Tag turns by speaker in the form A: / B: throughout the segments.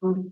A: हम्म।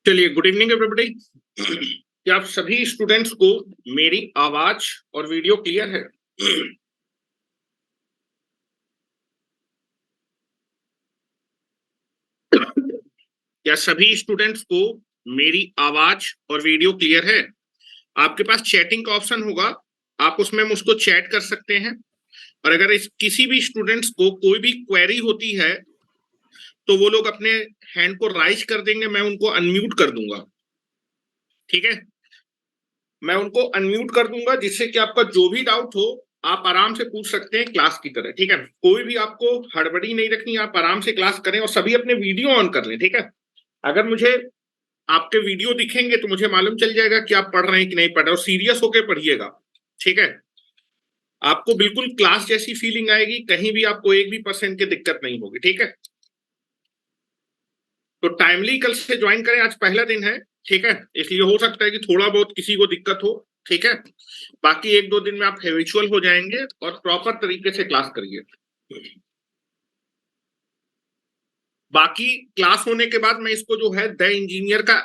B: चलिए, good evening everybody. क्या आप सभी स्टूडेंट्स को मेरी आवाज और वीडियो क्लियर है? क्या सभी स्टूडेंट्स को मेरी आवाज और वीडियो क्लियर है? आपके पास चैटिंग का ऑप्शन होगा, आप उसमें मुझको चैट कर सकते हैं। और अगर किसी भी स्टूडेंट्स को कोई भी क्वेरी होती है तो वो लोग अपने हैंड को राइज कर देंगे, मैं उनको अनम्यूट कर दूंगा। ठीक है, मैं उनको अनम्यूट कर दूंगा जिससे कि आपका जो भी डाउट हो आप आराम से पूछ सकते हैं क्लास की तरह। ठीक है, कोई भी आपको हड़बड़ी नहीं रखनी, आप आराम से क्लास करें और सभी अपने वीडियो ऑन कर लें। ठीक है, अगर मुझे आपके वीडियो दिखेंगे तो मुझे मालूम चल जाएगा कि आप पढ़ रहे हैं कि नहीं पढ़ रहे, और सीरियस होकर पढ़िएगा। ठीक है, आपको बिल्कुल क्लास जैसी फीलिंग आएगी, कहीं भी आपको 1% की दिक्कत नहीं होगी। ठीक है, तो टाइमली कल से ज्वाइन करें, आज पहला दिन है। ठीक है, इसलिए हो सकता है कि थोड़ा बहुत किसी को दिक्कत हो। ठीक है, बाकी 1-2 दिन में आप हैबिचुअल हो जाएंगे और प्रॉपर तरीके से क्लास करिए। बाकी क्लास होने के बाद मैं इसको जो है द इंजीनियर का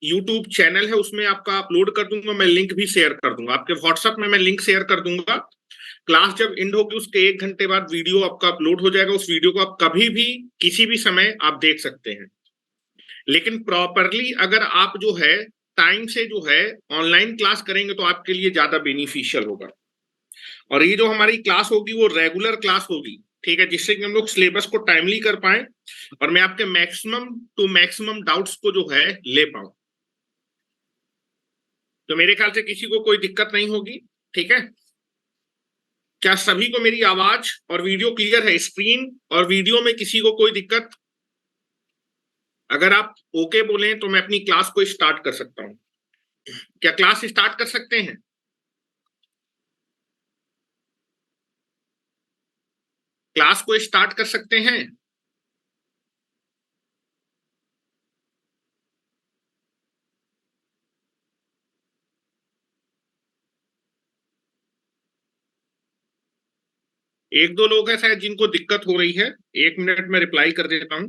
B: यूट्यूब चैनल है उसमें आपका अपलोड कर दूंगा, मैं लिंक भी शेयर कर दूंगा आपके व्हाट्सएप में, मैं लिंक शेयर कर दूंगा। क्लास जब एंड होगी उसके 1 घंटे बाद वीडियो आपका अपलोड हो जाएगा, उस वीडियो को आप कभी भी किसी भी समय आप देख सकते हैं। लेकिन प्रॉपरली अगर आप जो है टाइम से जो है ऑनलाइन क्लास करेंगे तो आपके लिए ज्यादा बेनिफिशियल होगा। और ये जो हमारी क्लास होगी वो रेगुलर क्लास होगी। ठीक है, जिससे कि हम लोग सिलेबस को टाइमली कर पाए और मैं आपके मैक्सिमम टू मैक्सिमम डाउट्स को जो है ले पाऊं। तो मेरे ख्याल से किसी को कोई दिक्कत नहीं होगी, ठीक है। क्या सभी को मेरी आवाज और वीडियो क्लियर है? स्क्रीन और वीडियो में किसी को कोई दिक्कत? अगर आप ओके बोलें तो मैं अपनी क्लास को स्टार्ट कर सकता हूं। क्या क्लास स्टार्ट कर सकते हैं? क्लास को स्टार्ट कर सकते हैं? एक दो लोग हैं शायद जिनको दिक्कत हो रही है। 1 मिनट में रिप्लाई कर देता हूं।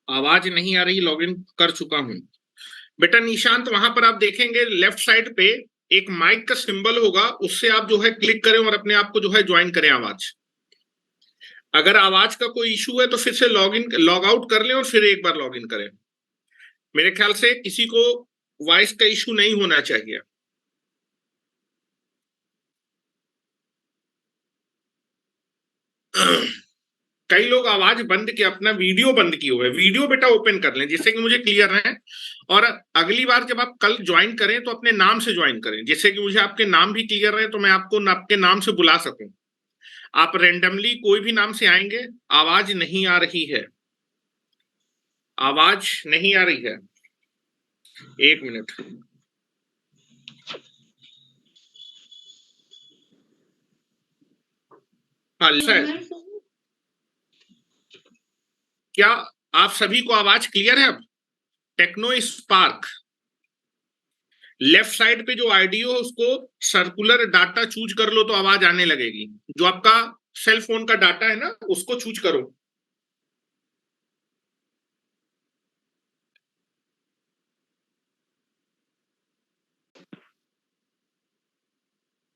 B: आवाज नहीं आ रही, लॉगिन कर चुका हूं। बेटा निशांत, वहां पर आप देखेंगे लेफ्ट साइड पे एक माइक का सिंबल होगा, उससे आप जो है क्लिक करें और अपने आप को जो है ज्वाइन करें आवाज। अगर आवाज का कोई इशू है तो फिर से लॉग आउट कर लें और फिर एक बार लॉग इन करें। मेरे ख्याल से किसी को वॉइस का इशू नहीं होना चाहिए। कई लोग आवाज बंद के अपना वीडियो बंद किए हुए, वीडियो बेटा ओपन कर लें जिससे कि मुझे क्लियर रहे। और अगली बार जब आप कल ज्वाइन करें तो अपने नाम से ज्वाइन करें जिससे कि मुझे आपके नाम भी क्लियर रहे, तो मैं आपको आपके नाम से बुला सकूं। आप रेंडमली कोई भी नाम से आएंगे, आवाज नहीं आ रही है, आवाज नहीं आ रही है। 1 मिनट। हाँ सर, क्या आप सभी को आवाज क्लियर है? अब टेक्नो स्पार्क लेफ्ट साइड पे जो आईडी हो उसको सर्कुलर डाटा चूज कर लो तो आवाज आने लगेगी। जो आपका सेल फोन का डाटा है ना उसको चूज करो।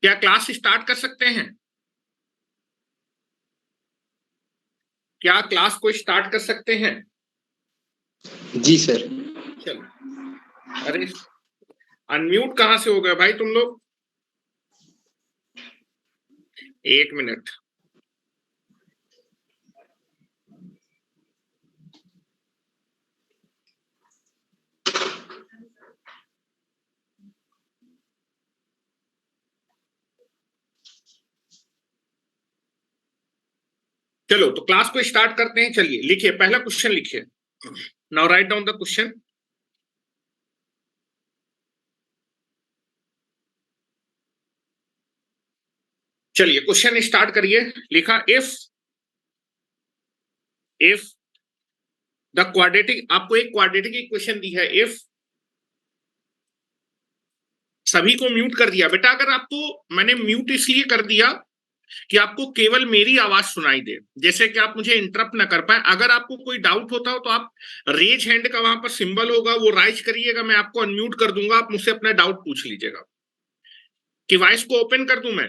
B: क्या क्लास स्टार्ट कर सकते हैं? क्या क्लास को स्टार्ट कर सकते हैं?
A: जी सर।
B: चलो, अरे अनम्यूट कहां से हो गए भाई तुम लोग? 1 मिनट। चलो तो क्लास को स्टार्ट करते हैं। चलिए लिखिए, पहला क्वेश्चन लिखिए। Now write down the question. चलिए क्वेश्चन स्टार्ट करिए। लिखा इफ द क्वाड्रेटिक, आपको एक क्वाड्रेटिक इक्वेशन दी है। इफ, सभी को म्यूट कर दिया बेटा। अगर आपको मैंने म्यूट इसलिए कर दिया कि आपको केवल मेरी आवाज सुनाई दे, जैसे कि आप मुझे इंटरप्ट ना कर पाए। अगर आपको कोई डाउट होता हो तो आप रेज हैंड का वहां पर सिंबल होगा वो राइज करिएगा, मैं आपको अनम्यूट कर दूंगा, आप मुझसे अपना डाउट पूछ लीजिएगा। कि वॉइस को ओपन कर दूं मैं?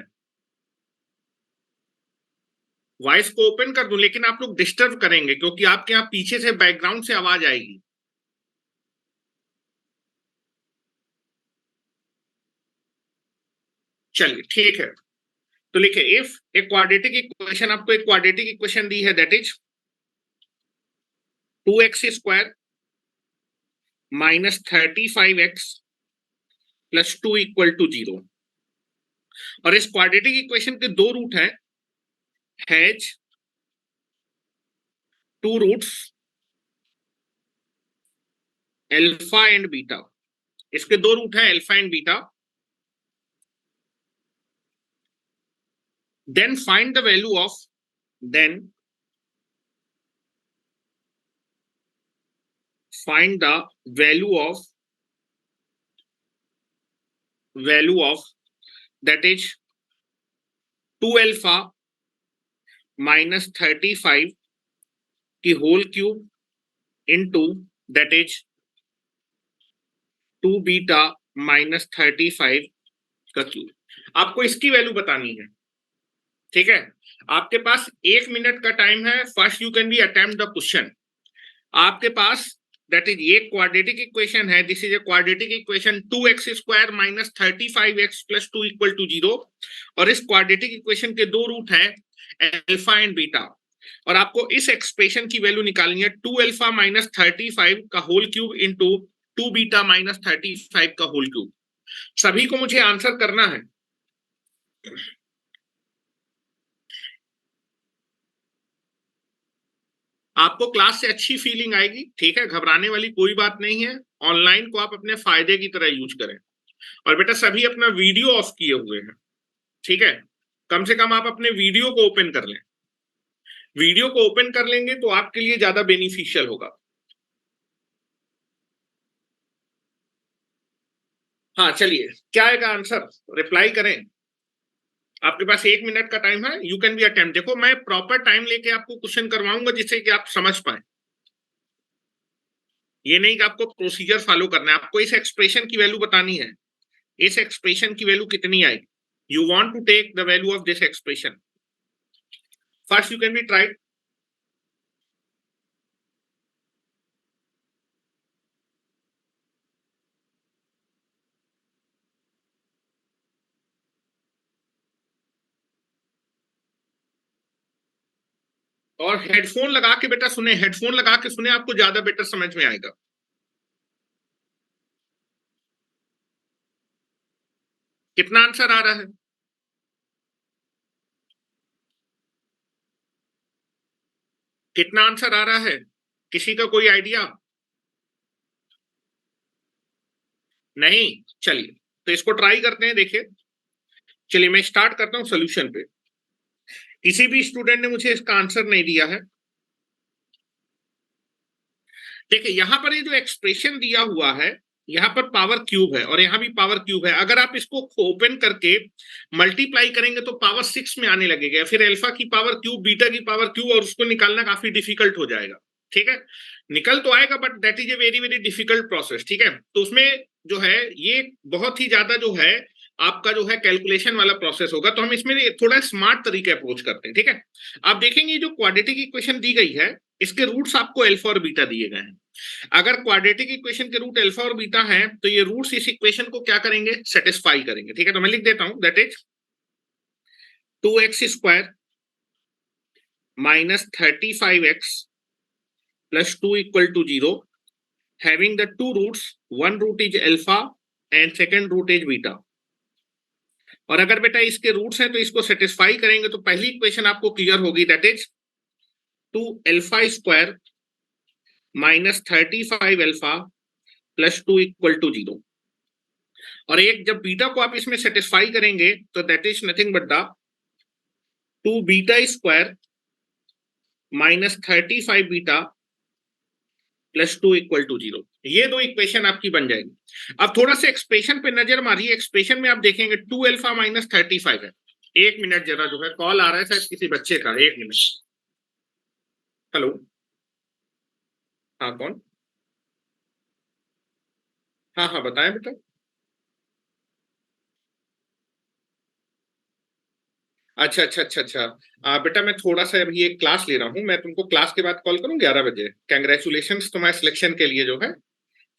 B: वॉइस को ओपन कर दूं लेकिन आप लोग डिस्टर्ब करेंगे क्योंकि आपके यहाँ पीछे से बैकग्राउंड से आवाज आएगी। चलिए ठीक है, तो लिखिए इफ एक क्वाड्रेटिक इक्वेशन, आपको एक क्वाड्रेटिक इक्वेशन दी है दैट इज 2x² -35x + 2 = 0। और इस क्वाड्रेटिक इक्वेशन के दो रूट हैं, has two roots alpha and beta. इसके दो रूट हैं alpha and beta. Then find the value of, then find the value of that is 2α -35 की whole cube into that is 2β -35 का क्यूब। आपको इसकी वैल्यू बतानी है, ठीक है। आपके पास 1 मिनट का टाइम है। First you can be attempt the question. आपके पास दैट इज ये क्वाड्रेटिक इक्वेशन है। This is a quadratic equation 2x² minus 35x plus 2 equal to 0। और इस क्वाड्रेटिक इक्वेशन के दो रूट है, अल्फा एंड बीटा। और आपको इस एक्सप्रेशन की वैल्यू निकालनी है 2 अल्फा माइनस 35 का whole cube into 2 beta minus 35 का होल क्यूब। सभी को मुझे आंसर करना है। आपको क्लास से अच्छी फीलिंग आएगी, ठीक है, घबराने वाली कोई बात नहीं है। ऑनलाइन को आप अपने फायदे की तरह यूज करें। और बेटा सभी अपना वीडियो ऑफ किए हुए हैं, ठीक है, कम से कम आप अपने वीडियो को ओपन कर लें। वीडियो को ओपन कर लेंगे तो आपके लिए ज्यादा बेनिफिशियल होगा। हाँ चलिए, क्या आएगा आंसर, रिप्लाई करें। आपके पास 1 मिनट का टाइम है। You can be attempt. देखो मैं प्रॉपर टाइम लेके आपको क्वेश्चन करवाऊंगा जिससे कि आप समझ पाए। ये नहीं कि आपको प्रोसीजर फॉलो करना है, आपको इस एक्सप्रेशन की वैल्यू बतानी है। इस एक्सप्रेशन की वैल्यू कितनी आएगी, you want to take the value of this expression. First you can be try. और हेडफोन लगा के बेटा सुने, हेडफोन लगा के सुने, आपको ज्यादा बेटर समझ में आएगा। कितना आंसर आ रहा है, कितना आंसर आ रहा है, किसी का कोई आइडिया नहीं? चलिए तो इसको ट्राई करते हैं। देखिए चलिए मैं स्टार्ट करता हूं सोल्यूशन पे। किसी भी स्टूडेंट ने मुझे इसका आंसर नहीं दिया है। देखिए यहां पर ये जो एक्सप्रेशन दिया हुआ है, यहाँ पर पावर क्यूब है और यहाँ भी पावर क्यूब है। अगर आप इसको ओपन करके मल्टीप्लाई करेंगे तो पावर 6 में आने लगेगा, फिर अल्फा की पावर क्यूब, बीटा की पावर क्यूब, और उसको निकालना काफी डिफिकल्ट हो जाएगा। ठीक है, निकल तो आएगा but that is a very very difficult process. ठीक है, तो उसमें जो है ये बहुत ही ज्यादा जो है आपका जो है कैलकुलेशन वाला प्रोसेस होगा। तो हम इसमें थोड़ा स्मार्ट तरीके अप्रोच करते हैं। ठीक है, आप देखेंगे जो क्वाड्रेटिक इक्वेशन दी गई है इसके रूट्स आपको अल्फा और बीटा दिए गए हैं। अगर क्वाड्रेटिक इक्वेशन के रूट अल्फा और बीटा हैं तो ये रूट्स इस इक्वेशन को क्या करेंगे, सेटिस्फाई करेंगे। ठीक है, तो मैं लिख देता हूं that is 2x² minus 35x plus 2 equal to 0 having the two roots, one root is alpha and second root is beta। और अगर बेटा इसके रूट्स हैं तो इसको सेटिस्फाई करेंगे तो पहली इक्वेशन आपको क्लियर होगी, that is 2 alpha square minus 35 alpha plus 2 equal to 0। और एक जब बीटा को आप इसमें सेटिस्फाई करेंगे तो that is nothing but the 2 beta square minus 35 beta plus 2 equal to 0। ये दो इक्वेशन आपकी बन जाएगी। अब थोड़ा सा एक्सप्रेशन पे नजर मारिए। एक्सप्रेशन में आप देखेंगे 2 अल्फा माइनस 35 है। 1 मिनट जरा जो है कॉल आ रहा है शायद किसी बच्चे का। 1 मिनट। हेलो, हाँ कौन? हाँ हाँ बताएं बेटा। अच्छा अच्छा अच्छा अच्छा। बेटा मैं थोड़ा सा अभी एक क्लास ले रहा हूँ, मैं तुमको क्लास के बाद कॉल करूँ 11 बजे। कंग्रेचुलेशन तुम्हारे सिलेक्शन के लिए जो है।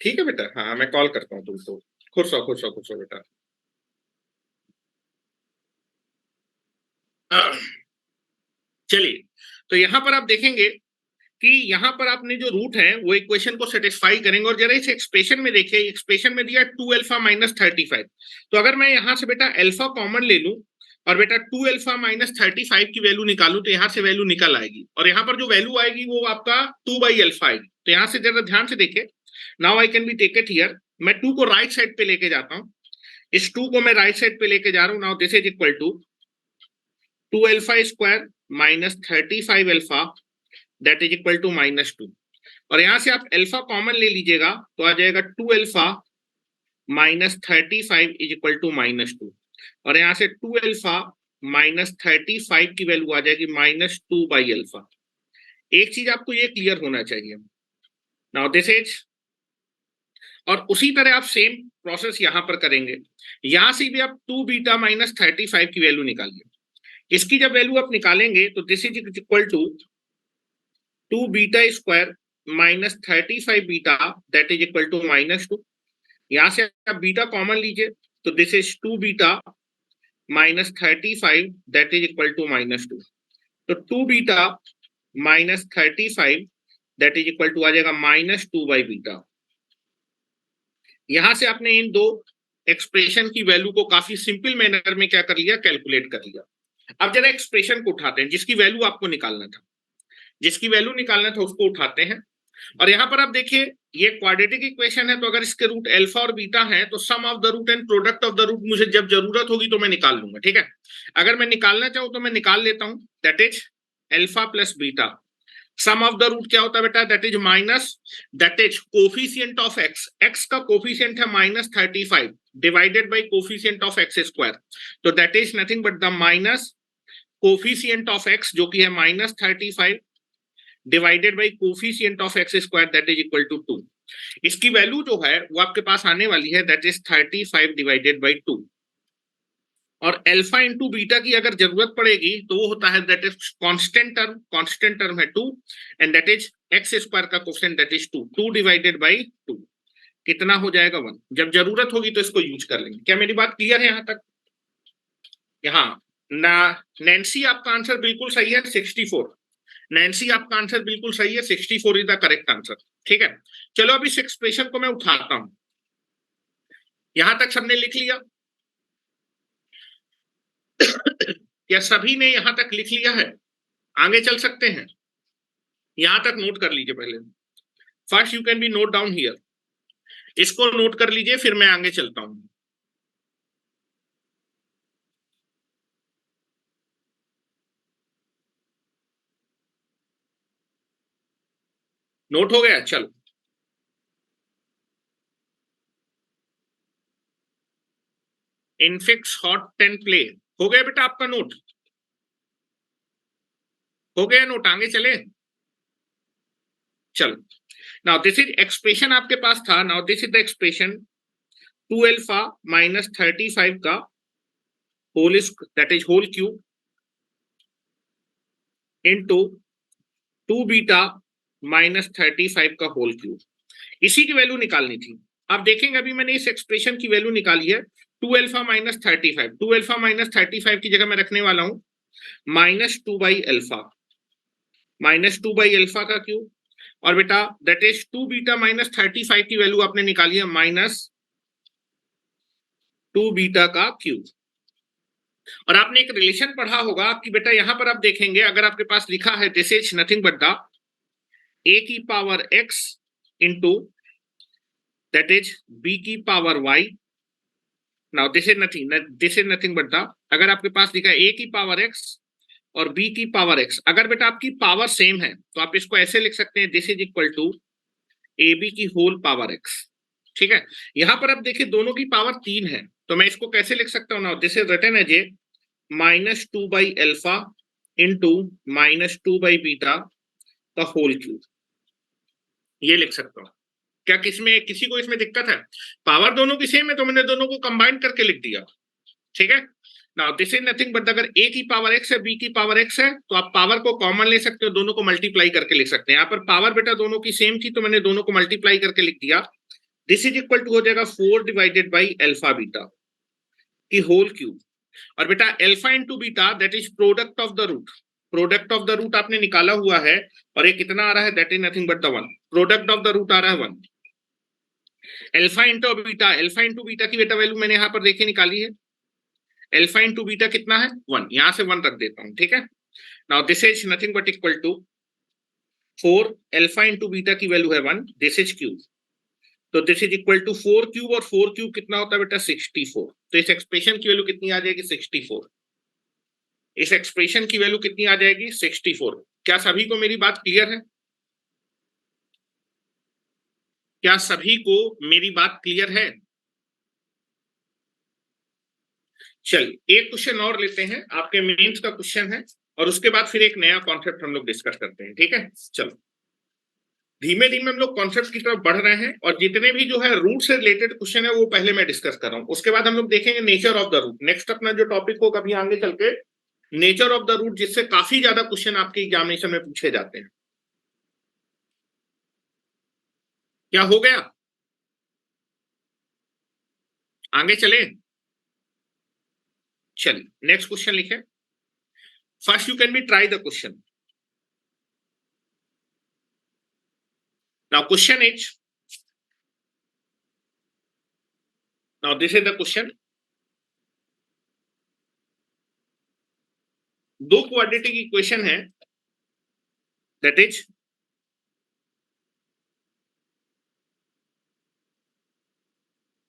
B: ठीक है बेटा, हाँ मैं कॉल करता हूँ तुमको। खुश रहो खुश रहो खुश रहो बेटा। चलिए तो यहाँ पर आप देखेंगे कि यहाँ पर आपने जो रूट है वो इक्वेशन को सेटिस्फाई करेंगे। और जरा इस एक्सप्रेशन में देखिए, एक्सप्रेशन में दिया 2 अल्फा माइनस 35। तो अगर मैं यहाँ से बेटा अल्फा कॉमन ले लूं और बेटा 2 अल्फा माइनस 35 की वैल्यू निकालू तो यहाँ से वैल्यू निकल आएगी। और यहाँ पर जो वैल्यू आएगी वो आपका 2/अल्फा आएगी। तो यहाँ से जरा ध्यान से देखे, now I can be take it here. मैं 2 को राइट साइड पे लेके जाता हूँ, इस 2 को मैं राइट साइड पे लेके जा रहा हूँ। Now this is equal to 2 alpha square minus 35 alpha that is equal to -2। और यहां से आप अल्फा कॉमन ले लीजिएगा तो आ जाएगा 2 alpha minus 35 is equal to -2। और यहां से 2 अल्फा माइनस 35 की वैल्यू आ जाएगी -2/अल्फा। एक चीज आपको ये क्लियर होना चाहिए, नाउ दिस इज, और उसी तरह आप सेम प्रोसेस यहां पर करेंगे। यहां से भी आप 2 बीटा माइनस 35 की वैल्यू निकालिए। इसकी जब वैल्यू आप निकालेंगे तो this is equal to 2 beta square minus 35 beta that is equal to -2। यहां से आप बीटा कॉमन लीजिए तो this is 2 beta minus 35 that is equal to -2। तो 2 beta minus 35 that is equal to आ जाएगा -2 बाई बीटा। यहां से आपने इन दो एक्सप्रेशन की वैल्यू को काफी सिंपल मैनर में क्या कर लिया, कैलकुलेट कर लिया। अब जरा एक्सप्रेशन को उठाते हैं जिसकी वैल्यू आपको निकालना था, जिसकी वैल्यू निकालना था उसको उठाते हैं। और यहां पर आप देखिए ये क्वाड्रेटिक इक्वेशन है, तो अगर इसके रूट अल्फा और बीटा है तो sum of the root and product of the root मुझे जब जरूरत होगी तो मैं निकाल लूंगा। ठीक है, अगर मैं निकालना चाहूं तो मैं निकाल लेता हूं, that is alpha plus beta. Sum of the root क्या होता है बेटा, that is minus, that is coefficient of x, x का कोफिशिएंट है -35 divided by coefficient of x square, तो that is nothing but the minus coefficient of x जो कि है -35 divided by coefficient of x square that is equal to 2। इसकी value जो है वो आपके पास आने वाली है दैट इज 35 डिवाइडेड बाई 2। और अल्फा इंटू बीटा की अगर जरूरत पड़ेगी तो वो होता है दैट इज कांस्टेंट टर्म है 2 and that is x square का coefficient that is 2 divided by 2 कितना हो जाएगा 1। जब जरूरत होगी तो इसको यूज कर लेंगे। क्या मेरी बात क्लियर है यहां तक? यहाँ ना नैन्सी आपका आंसर बिल्कुल सही है 64। नैन्सी आपका आंसर बिल्कुल सही है 64 इज द करेक्ट आंसर। ठीक है, चलो अब इस एक्सप्रेशन को मैं उठाता हूं। यहां तक सबने लिख लिया? क्या सभी ने यहां तक लिख लिया है? आगे चल सकते हैं? यहां तक नोट कर लीजिए पहले। First you can B note down here, इसको नोट कर लीजिए फिर मैं आगे चलता हूं। नोट हो गया? चलो इनफिक्स हॉट 10 प्ले हो गया बेटा आपका नोट? हो गया नोट? आगे चले? चलो, नाउ दिस इज एक्सप्रेशन आपके पास था। Now this is the expression 2 alpha minus 35 का whole that is whole cube into 2 beta minus 35 का होल क्यूब। इसी की वैल्यू निकालनी थी। आप देखेंगे अभी मैंने इस एक्सप्रेशन की वैल्यू निकाली है 2 अल्फा माइनस 35। 2 अल्फा माइनस 35 की जगह मैं रखने वाला हूं -2 बाई अल्फा, -2 बाई अल्फा का क्यूब। और बेटा दैट इज 2 बीटा माइनस 35 की वैल्यू आपने निकाली है -2 बीटा का क्यूब। और आपने एक रिलेशन पढ़ा होगा कि बेटा यहां पर आप देखेंगे अगर आपके पास लिखा है this is nothing but the a की power x into that is b की power y। Now this is nothing but the, अगर आपके पास लिखा है a की पावर x और b की पावर x, अगर बेटा आपकी पावर सेम है तो आप इसको ऐसे लिख सकते हैं this is equal to ab की होल पावर x। ठीक है, यहां पर आप देखिए दोनों की पावर 3 है, तो मैं इसको कैसे लिख सकता हूं? Now this is written as a -2 by alpha into -2 by beta का होल क्यूब, ये लिख सकता हूं। क्या किसी को इसमें दिक्कत है? पावर दोनों की सेम है तो मैंने दोनों को कंबाइन करके लिख दिया। ठीक है, now this is nothing but अगर a की पावर x है b की पावर x है तो आप पावर को कॉमन ले सकते हो, दोनों को मल्टीप्लाई करके लिख सकते हैं। यहाँ पर पावर बेटा दोनों की सेम थी तो मैंने दोनों को मल्टीप्लाई करके लिख दिया। दिस इज इक्वल टू हो जाएगा 4 डिवाइडेड बाई अल्फा बीटा की होल क्यूब। और बेटा alpha into beta that is product of the root, product of the root आपने निकाला हुआ है और ये कितना आ रहा है that is nothing but the 1। Product of the root आ रहा है 1। Alpha into beta, alpha into beta की बेटा वैल्यू मैंने यहाँ पर देखिए निकाली है। अल्फा इंटू बीटा कितना है 1, यहां से 1 रख देता हूं। ठीक है, now this is nothing but equal to 4 alpha into beta की वैल्यू है 1, दिस इज क्यूब, तो this is equal to 4 cube और 4 क्यूब कितना होता है बेटा 64। तो इस एक्सप्रेशन की वैल्यू कितनी आ जाएगी 64। इस एक्सप्रेशन की वैल्यू कितनी आ जाएगी 64। क्या सभी को मेरी बात क्लियर है? क्या सभी को मेरी बात क्लियर है? चलिए एक क्वेश्चन और लेते हैं, आपके मेंस का क्वेश्चन है और उसके बाद फिर एक नया कॉन्सेप्ट हम लोग डिस्कस करते हैं। ठीक है, चलो धीमे धीमे हम लोग कॉन्सेप्ट की तरफ बढ़ रहे हैं और जितने भी जो है रूट से रिलेटेड क्वेश्चन है वो पहले मैं डिस्कस कर रहा हूं, उसके बाद हम लोग देखेंगे nature of the root. Next अपना जो टॉपिक होगा अभी आगे चल के नेचर ऑफ द रूट, जिससे काफी ज्यादा क्वेश्चन आपके एग्जामिनेशन में पूछे जाते हैं। क्या हो गया? आगे चले? चलिए नेक्स्ट क्वेश्चन लिखे। First you can be try the question. Now question is, now this is the question. दो क्वाड्रेटिक इक्वेशन है, that is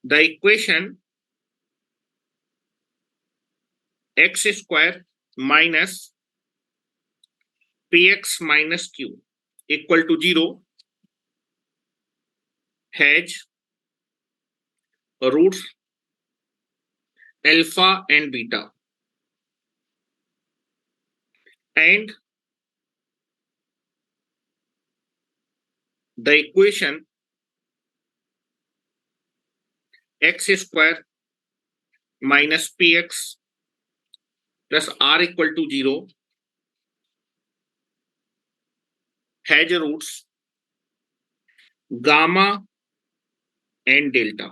B: the equation x square minus px minus q equal to 0 has roots alpha and beta, and the equation x square minus px plus r equal to 0 has roots gamma and delta.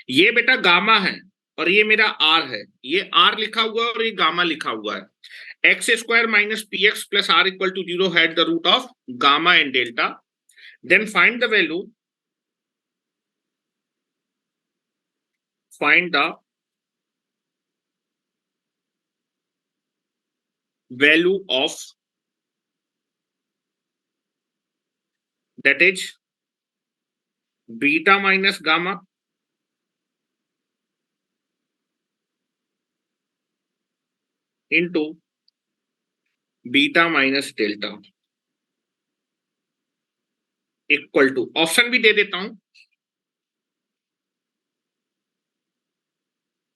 B: ये बेटा gamma है और ये मेरा are है, ये are लिखा हुआ है और ये गामा लिखा हुआ है। X square minus p x plus r equal to 0 had the root of gamma and delta, then find the value, find the value of, that is beta minus gamma into beta minus delta equal to, option भी दे देता हूं।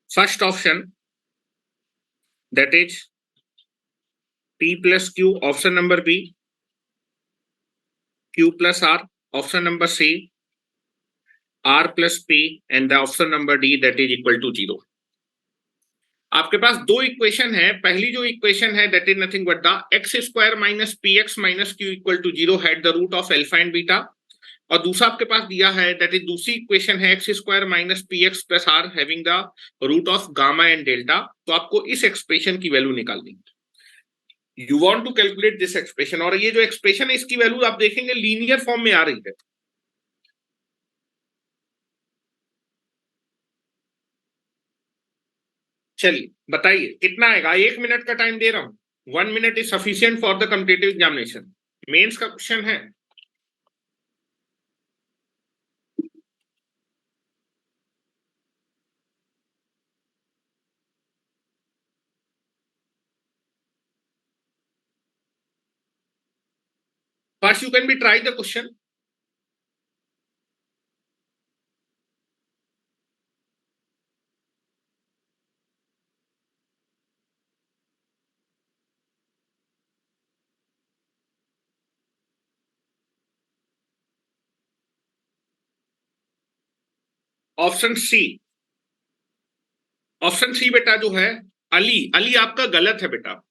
B: First option that is p plus q, option number B q plus r, option number C r plus p, and the option number D that is equal to 0। आपके पास दो equation है। पहली जो equation है that is nothing but the x square minus p x minus q equal to 0 had the root of alpha and beta, और दूसरा आपके पास दिया है दैट इज दूसरी इक्वेशन है x square minus p x plus r having the root of gamma and delta. तो आपको इस एक्सप्रेशन की वैल्यू निकालनी है। You want to calculate this expression, और ये जो एक्सप्रेशन है इसकी वैल्यू आप देखेंगे लीनियर फॉर्म में आ रही है। चलिए बताइए कितना आएगा। 1 मिनट का टाइम दे रहा हूं। 1 minute is sufficient for the competitive examination. Mains का क्वेश्चन है। First you can be try the question. Option C, option C बेटा जो है अली, अली आपका गलत है बेटा।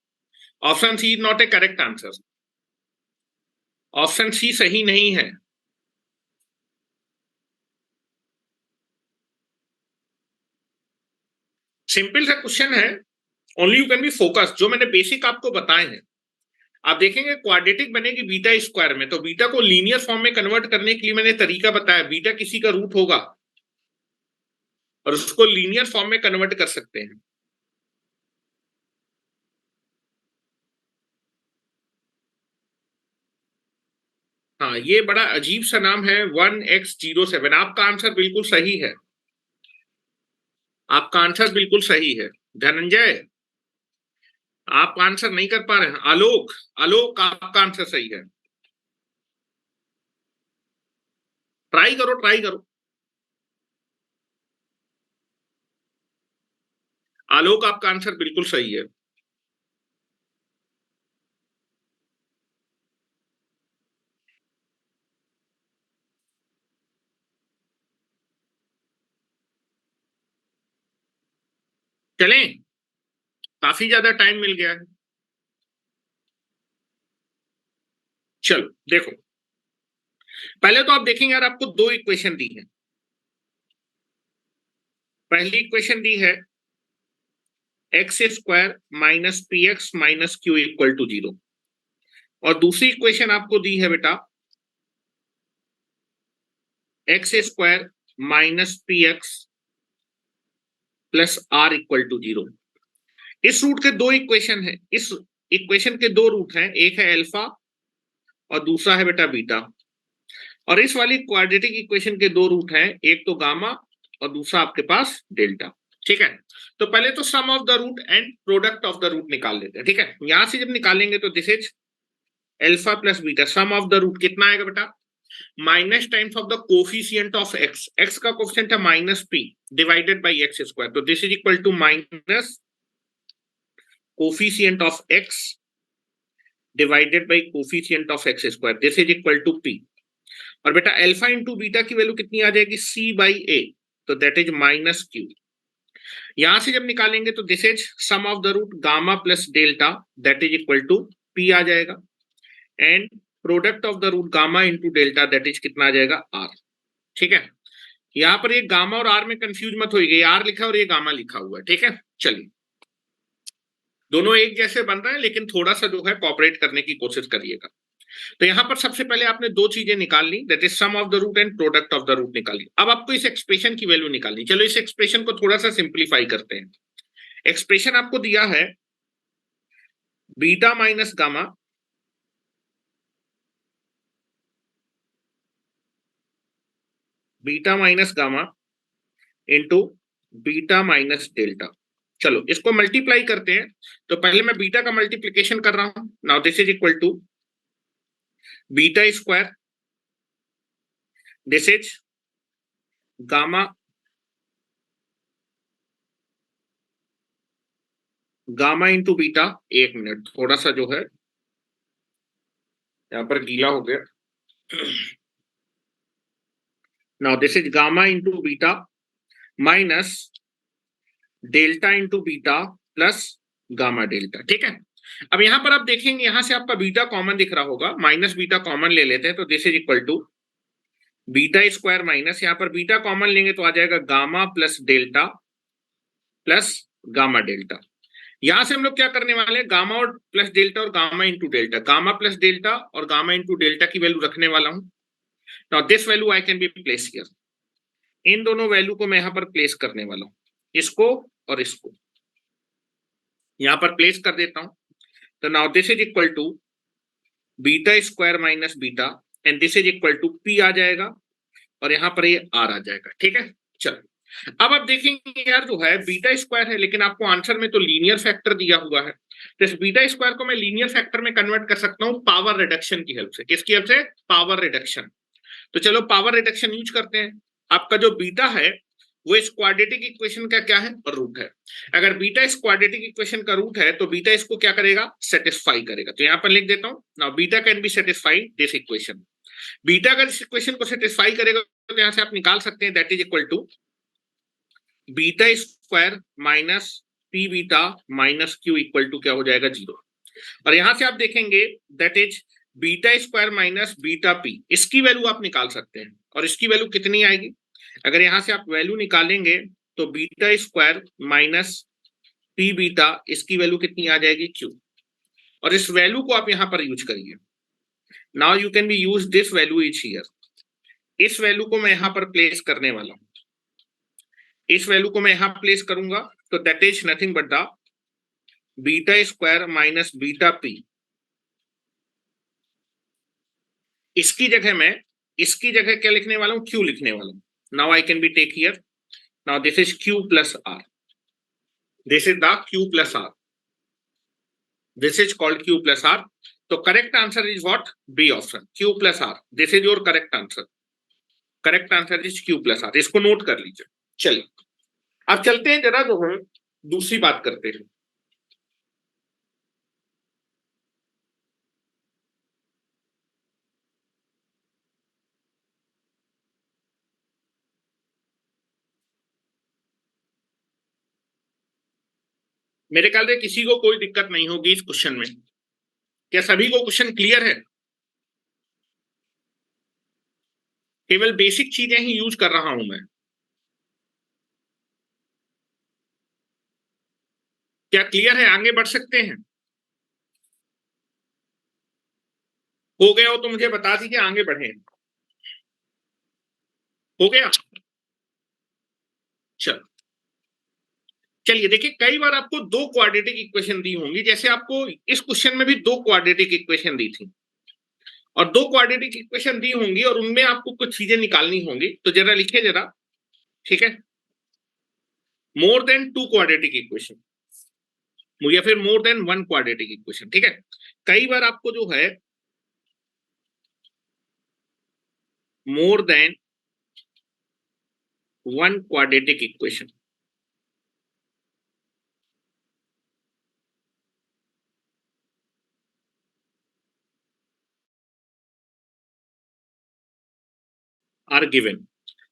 B: Option C not a correct answer. Option C सही नहीं है। सिंपल सा क्वेश्चन है, only you can be focus. जो मैंने बेसिक आपको बताए हैं, आप देखेंगे क्वाड्रेटिक बनेगी बीटा स्क्वायर में, तो बीटा को लीनियर फॉर्म में कन्वर्ट करने के लिए मैंने तरीका बताया। बीटा किसी का रूट होगा और उसको लीनियर फॉर्म में कन्वर्ट कर सकते हैं। हाँ, ये बड़ा अजीब सा नाम है 1x07। आपका आंसर बिल्कुल सही है, आपका आंसर बिल्कुल सही है। धनंजय, आप आंसर नहीं कर पा रहे हैं। आलोक, आलोक आपका आंसर सही है। ट्राई करो, ट्राई करो। आलोक आपका आंसर बिल्कुल सही है। चलें, काफी ज्यादा टाइम मिल गया है। चलो देखो, पहले तो आप देखेंगे यार, आपको दो इक्वेशन दी है। पहली इक्वेशन दी है x square minus p x minus q equal to 0, और दूसरी इक्वेशन आपको दी है बेटा x square minus p x plus r equal to 0। इस रूट के दो इक्वेशन है, इस इक्वेशन के दो रूट हैं, एक है अल्फा और दूसरा है बेटा बीटा। और इस वाली क्वाड्रेटिक इक्वेशन के दो रूट हैं, एक तो गामा और दूसरा आपके पास डेल्टा। ठीक है, तो पहले तो sum of the root and product of the root निकाल लेते हैं। ठीक है, यहां से जब निकालेंगे तो this is alpha plus beta, sum of the root कितना आएगा बेटा, minus times of the coefficient of x, x का कोफिशिएंट है minus p divided by x square, तो this is equal to minus coefficient of x divided by coefficient of x square, this is equal to p. और बेटा alpha into beta की value कितनी आ जाएगी, सी by ए, तो that is minus Q. यहां से जब निकालेंगे तो this is sum of the root gamma plus delta, that is equal to p आ जाएगा, and product of the root gamma into delta that is कितना आ जाएगा, आर। ठीक है, यहां पर ये गामा और आर में कंफ्यूज मत होइए, आर लिखा है और ये गामा लिखा हुआ है। ठीक है, चलिए दोनों एक जैसे बन रहे हैं, लेकिन थोड़ा सा जो है कॉपरेट करने की कोशिश करिएगा। तो यहां पर सबसे पहले आपने दो चीजें निकाल ली, that is sum of the root and product of the root निकाली। अब आपको इस एक्सप्रेशन की वैल्यू निकालनी। चलो इस एक्सप्रेशन को थोड़ा सा सिंप्लीफाई करते हैं। एक्सप्रेशन आपको दिया है beta minus gamma into beta minus delta. चलो इसको मल्टीप्लाई करते हैं, तो पहले मैं बीटा का मल्टीप्लीकेशन कर रहा हूं। Now this is equal to beta square, this is gamma into beta. एक मिनट, थोड़ा सा जो है यहां पर गीला हो गया। Now this is gamma into beta minus delta into beta plus gamma delta. ठीक है, अब यहां पर आप देखेंगे, यहां से आपका बीटा कॉमन दिख रहा होगा, माइनस बीटा कॉमन ले लेते हैं, तो this is equal to beta square minus, यहां पर बीटा कॉमन लेंगे तो आ जाएगा gamma plus delta plus gamma delta. यहां से हम लोग क्या करने वाले हैं, गामा और प्लस डेल्टा और gamma into delta, gamma plus delta और गामा इंटू डेल्टा की वैल्यू रखने वाला हूं। Now this value I can be place here, इन दोनों वैल्यू को मैं यहां पर प्लेस करने वाला हूं, इसको और इसको यहां पर प्लेस कर देता हूं। तो now this is equal to beta square minus beta, and this is equal to p आ जाएगा, और यहां पर ये आर आ जाएगा। ठीक है, चलो अब आप देखेंगे यार जो है बीटा स्क्वायर है, लेकिन आपको आंसर में तो लीनियर फैक्टर दिया हुआ है, तो इस बीटा स्क्वायर को मैं लीनियर फैक्टर में कन्वर्ट कर सकता हूं पावर रिडक्शन की हेल्प से। किसकी हेल्प से, पावर रिडक्शन। तो चलो पावर रिडक्शन यूज करते हैं। आपका जो बीटा है वो इस क्वाड्रेटिक इक्वेशन का क्या है, रूट है। अगर बीटा इस क्वाड्रेटिक इक्वेशन का रूट है तो बीटा इसको क्या करेगा, सेटिस्फाई करेगा। तो यहां पर लिख देता हूं, now beta can be satisfy this equation. Beta अगर इस इक्वेशन को सेटिस्फाई करेगा तो यहां से आप निकाल सकते हैं, that is equal to beta square minus p beta minus q equal to क्या हो जाएगा, 0। और यहां से आप देखेंगे that is beta square minus beta p, इसकी वैल्यू आप निकाल सकते हैं। और इसकी वैल्यू कितनी आएगी, अगर यहां से आप वैल्यू निकालेंगे तो beta square minus p beta, इसकी वैल्यू कितनी आ जाएगी, क्यू। और इस वैल्यू को आप यहां पर यूज करिए। Now you can B use this value is here, इस वैल्यू को मैं यहां पर प्लेस करने वाला हूं, इस वैल्यू को मैं यहां प्लेस करूंगा, तो that is nothing but the beta square minus beta p. इसकी जगह क्या लिखने वाला हूं, क्यू लिखने वाला हूं। Now I can be take here, now this is q plus r, this is the q plus r, this is called q plus r. तो correct answer is what, b option, q plus r, this is your correct answer. Correct answer is q plus r, इसको note कर लीजिए। चलिए अब चलते हैं, जरा जो है दूसरी बात करते हैं। मेरे ख्याल से किसी को कोई दिक्कत नहीं होगी इस क्वेश्चन में। क्या सभी को क्वेश्चन क्लियर है? केवल बेसिक चीजें ही यूज कर रहा हूं मैं। क्या क्लियर है? आगे बढ़ सकते हैं? हो गया हो तो मुझे बता दीजिए, आगे बढ़े। हो गया? चलो चलिए देखिए, कई बार आपको दो क्वाड्रेटिक इक्वेशन दी होंगी, जैसे आपको इस क्वेश्चन में भी दो क्वाड्रेटिक इक्वेशन दी थी, और दो क्वाड्रेटिक इक्वेशन दी होंगी और उनमें आपको कुछ चीजें निकालनी होंगी। तो जरा लिखिए जरा, ठीक है, more than two quadratic equation, या फिर more than one quadratic equation, ठीक है। कई बार आपको जो है more than one quadratic equation are given,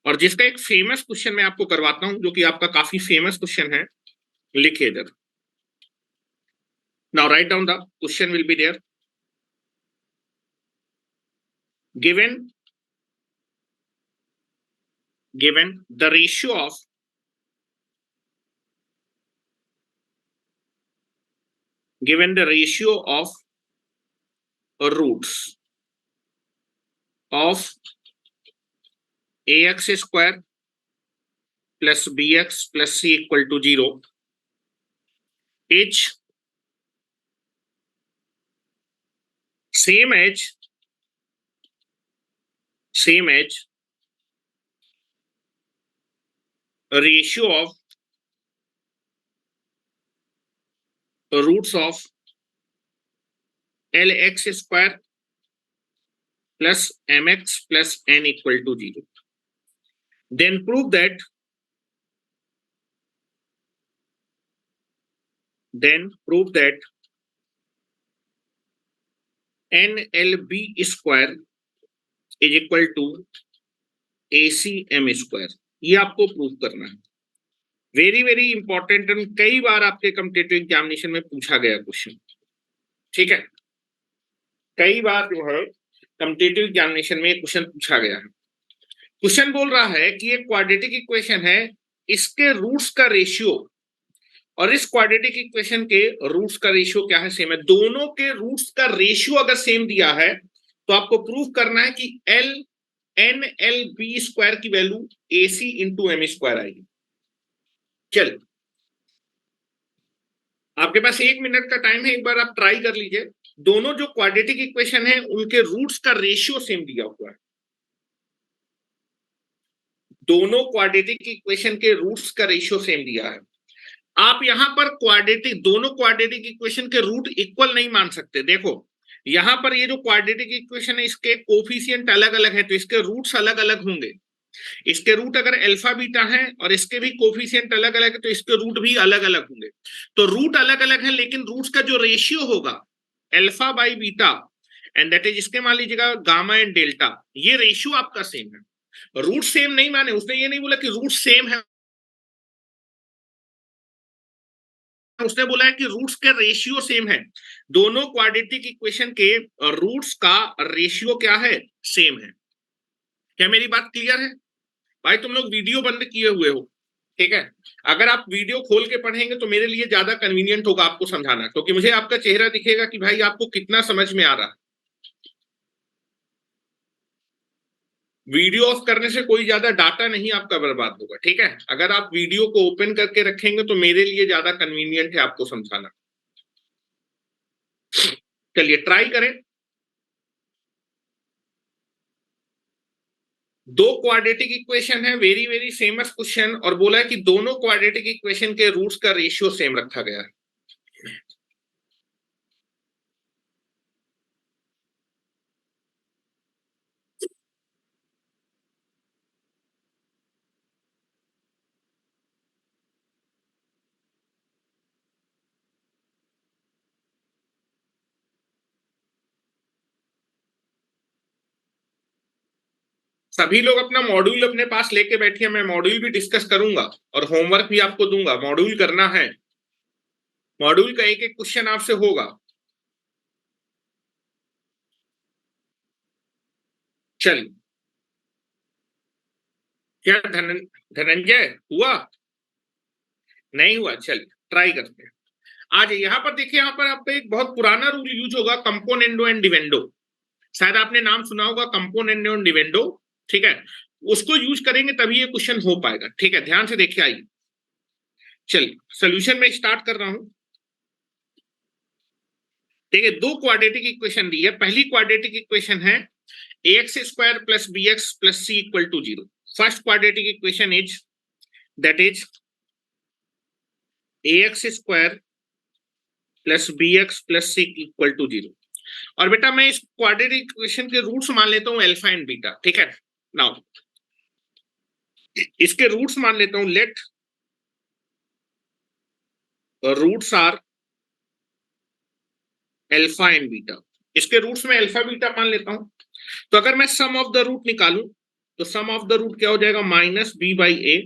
B: और जिसका एक फेमस क्वेश्चन मैं आपको करवाता हूं, जो कि आपका काफी फेमस क्वेश्चन है। लिखिए इधर, now write down the question will be there. given the ratio of roots of ax square plus bx plus c equal to 0 is same as a ratio of roots of lx square plus mx plus n equal to 0. Then prove that NLB square is equal to ACM square. ये आपको prove करना है। Very very important, कई बार आपके competitive examination में पूछा गया question, ठीक है। कई बार जो है कॉम्पिटिटिव एग्जामिनेशन में क्वेश्चन पूछा गया है। क्वेश्चन बोल रहा है कि एक क्वाड्रेटिक इक्वेशन है, इसके रूट्स का रेशियो और इस क्वाड्रेटिक इक्वेशन के रूट्स का रेशियो क्या है? सेम है। दोनों के रूट्स का रेशियो अगर सेम दिया है तो आपको प्रूव करना है कि NLB स्क्वायर की value AC into M square आएगी। चल, आपके पास 1 मिनट का टाइम है, एक बार आप ट्राई कर लीजिए। दोनों जो क्वाड्रेटिक इक्वेशन है उनके रूट्स का रेशियो सेम दिया हुआ है। दोनों क्वाड्रेटिक इक्वेशन के रूट्स का रेशियो सेम दिया है। आप यहां पर दोनों क्वाड्रेटिक इक्वेशन के रूट इक्वल नहीं मान सकते। देखो यहां पर ये जो क्वाड्रेटिक इक्वेशन है इसके कोफिशिएंट अलग अलग है, तो इसके रूट्स अलग अलग होंगे। इसके रूट अगर अल्फा बीटा है और इसके भी कोफिशिएंट अलग अलग है तो इसके रूट भी अलग अलग होंगे। तो रूट अलग अलग है, लेकिन रूट्स का जो रेशियो होगा alpha by beta, and that is, इसके मान लीजिएगा गामा एंड डेल्टा, ये रेशियो आपका सेम है। रूट सेम नहीं माने, उसने ये नहीं बोला कि रूट सेम है, उसने बोला है कि रूट्स के रेशियो सेम है। दोनों क्वाड्रेटिक इक्वेशन के रूट्स का रेशियो क्या है? सेम है। क्या मेरी बात क्लियर है? भाई तुम लोग वीडियो बंद किए हुए हो, ठीक है। अगर आप वीडियो खोल के पढ़ेंगे तो मेरे लिए ज्यादा कन्वीनियंट होगा आपको समझाना, क्योंकि मुझे आपका चेहरा दिखेगा कि भाई आपको कितना समझ में आ रहा है। वीडियो ऑफ करने से कोई ज्यादा डाटा नहीं आपका बर्बाद होगा, ठीक है। अगर आप वीडियो को ओपन करके रखेंगे तो मेरे लिए ज्यादा कन्वीनियंट है आपको समझाना। चलिए ट्राई करें। दो क्वाड्रेटिक इक्वेशन है, वेरी वेरी फेमस क्वेश्चन, और बोला है कि दोनों क्वाड्रेटिक इक्वेशन के रूट्स का रेशियो सेम रखा गया है। सभी लोग अपना मॉड्यूल अपने पास लेके बैठिए, मैं मॉड्यूल भी डिस्कस करूंगा और होमवर्क भी आपको दूंगा। मॉड्यूल करना है, मॉड्यूल का एक एक क्वेश्चन आपसे होगा। चलिए क्या धनंजय हुआ? नहीं हुआ, चलिए ट्राई करते हैं। आज यहाँ पर देखिए, यहाँ पर आपको एक बहुत पुराना रूल यूज होगा, कंपोनेंडो एंड डिवेंडो। शायद आपने नाम सुना होगा कंपोनेंडो एंड डिवेंडो, ठीक है। उसको यूज करेंगे तभी ये क्वेश्चन हो पाएगा, ठीक है। ध्यान से देखिए, आइए चलिए सोल्यूशन में स्टार्ट कर रहा हूं। देखिए, दो क्वाड्रेटिक इक्वेशन दी है। पहली क्वाड्रेटिक इक्वेशन है ax square plus bx plus c equal to 0। First quadratic equation is that is ax square plus bx plus c equal to 0। और बेटा मैं इस क्वाड्रेटिक इक्वेशन के रूट्स मान लेता हूं अल्फा एंड बीटा, ठीक है। नाउ इसके रूट्स मान लेता हूं, let roots are alpha and beta. इसके रूट्स में अल्फा बीटा मान लेता हूं। तो अगर मैं सम ऑफ द रूट निकालूं तो सम ऑफ द रूट क्या हो जाएगा, minus B by a,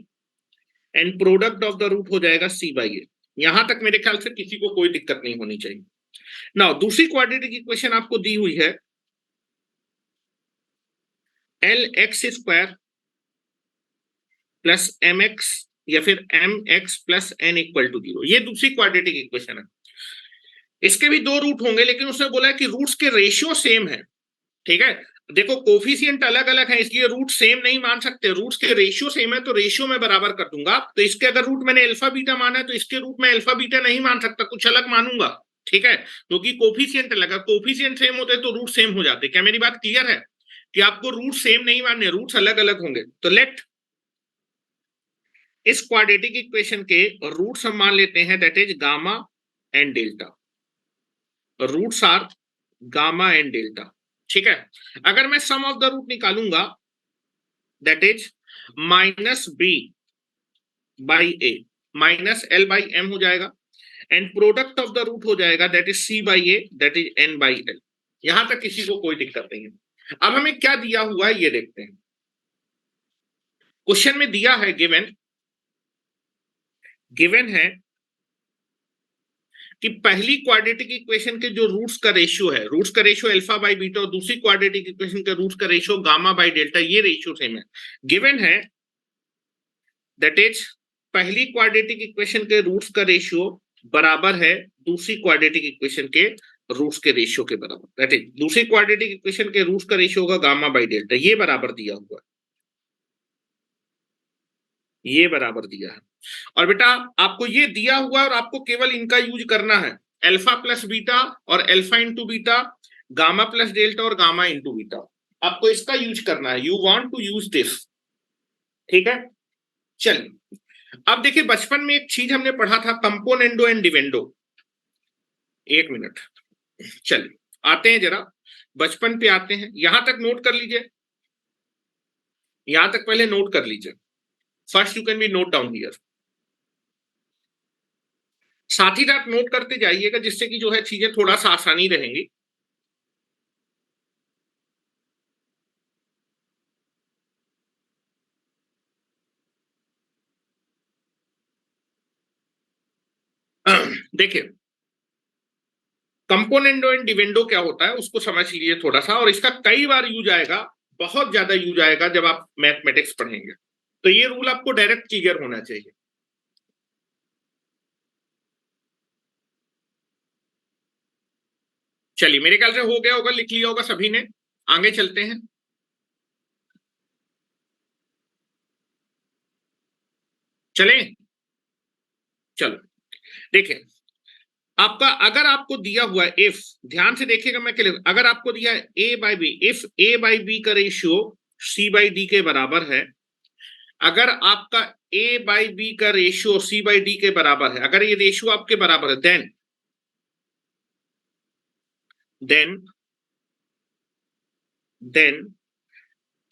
B: and product of the root हो जाएगा सी बाई ए। यहां तक मेरे ख्याल से किसी को कोई दिक्कत नहीं होनी चाहिए। नाउ दूसरी क्वाड्रेटिक इक्वेशन आपको दी हुई है l x square plus m x या फिर m x plus n equal to 0। ये दूसरी क्वाड्रेटिक इक्वेशन है। इसके भी दो रूट होंगे, लेकिन उसने बोला है कि रूट्स के रेशियो सेम है, ठीक है। देखो कोफिशिएंट अलग अलग है, इसलिए रूट सेम नहीं मान सकते। रूट्स के रेशियो सेम है तो रेशियो में बराबर कर दूंगा। तो इसके अगर रूट मैंने अल्फा बीटा माना है तो इसके रूट में अल्फा बीटा नहीं मान सकता, कुछ अलग मानूंगा, ठीक है। क्योंकि कोफिशिएंट अलग है, कोफिशिएंट सेम होते तो रूट सेम हो जाते। क्या मेरी बात क्लियर है कि आपको रूट सेम नहीं मानने, रूट्स अलग अलग होंगे। तो लेट इस क्वाड्रेटिक इक्वेशन के रूट्स हम मान लेते हैं, that is gamma and delta. Roots are gamma and delta, ठीक है। अगर मैं सम ऑफ द रूट निकालूंगा that is minus B by a minus l by m हो जाएगा, and product of the root हो जाएगा that is c by a that is N by l. यहां तक किसी को कोई दिक्कत नहीं है। अब हमें क्या दिया हुआ है ये देखते हैं। क्वेश्चन में दिया है गिवन है कि पहली क्वाड्रेटिक इक्वेशन के जो रूट्स का रेशियो है, रूट्स का रेशियो अल्फा बाई बीटा, और दूसरी क्वाड्रेटिक इक्वेशन के रूट्स का रेशियो गामा बाई डेल्टा, ये रेशियो सेम है। गिवन है दैट इज पहली क्वाड्रेटिक इक्वेशन के रूट्स का रेशियो बराबर है दूसरी क्वाड्रेटिक इक्वेशन के रूट्स के रेशियो के बराबर। दैट इज दूसरी क्वाड्रेटिक इक्वेशन के रूट्स का रेशियो होगा गामा बाई डेल्टा। ये बराबर दिया हुआ है, ये बराबर दिया है। और बेटा आपको ये दिया हुआ है और आपको केवल इनका यूज करना है, अल्फा प्लस बीटा और alpha into beta, gamma plus delta और गामा इंटू बीटा। आपको इसका यूज करना है, you want to use this, ठीक है। चलिए अब देखिए, बचपन में एक चीज हमने पढ़ा था, कंपोनेंडो एंड डिवेंडो। एक मिनट, चलिए आते हैं जरा बचपन पे आते हैं। यहां तक नोट कर लीजिए, यहां तक पहले नोट कर लीजिए। First you can B note down here, साथ ही साथ नोट करते जाइएगा, जिससे कि जो है चीजें थोड़ा सा आसानी रहेंगी। देखिए कंपोनेंडो एंड डिवेंडो क्या होता है उसको समझ लीजिए थोड़ा सा, और इसका कई बार यूज आएगा, बहुत ज्यादा यूज आएगा जब आप मैथमेटिक्स पढ़ेंगे। तो ये रूल आपको डायरेक्ट क्लियर होना चाहिए। चलिए मेरे ख्याल से हो गया होगा, लिख लिया होगा सभी ने। आगे चलते हैं। चलें, चलो देखिए, आपका अगर आपको दिया हुआ है, इफ ध्यान से देखिएगा मैं क्या, अगर आपको दिया है a by b, if a by b का रेशियो सी बाई डी के बराबर है, अगर आपका ए बाई बी का रेशियो सी बाई डी के बराबर है, अगर ये रेशियो आपके बराबर है, then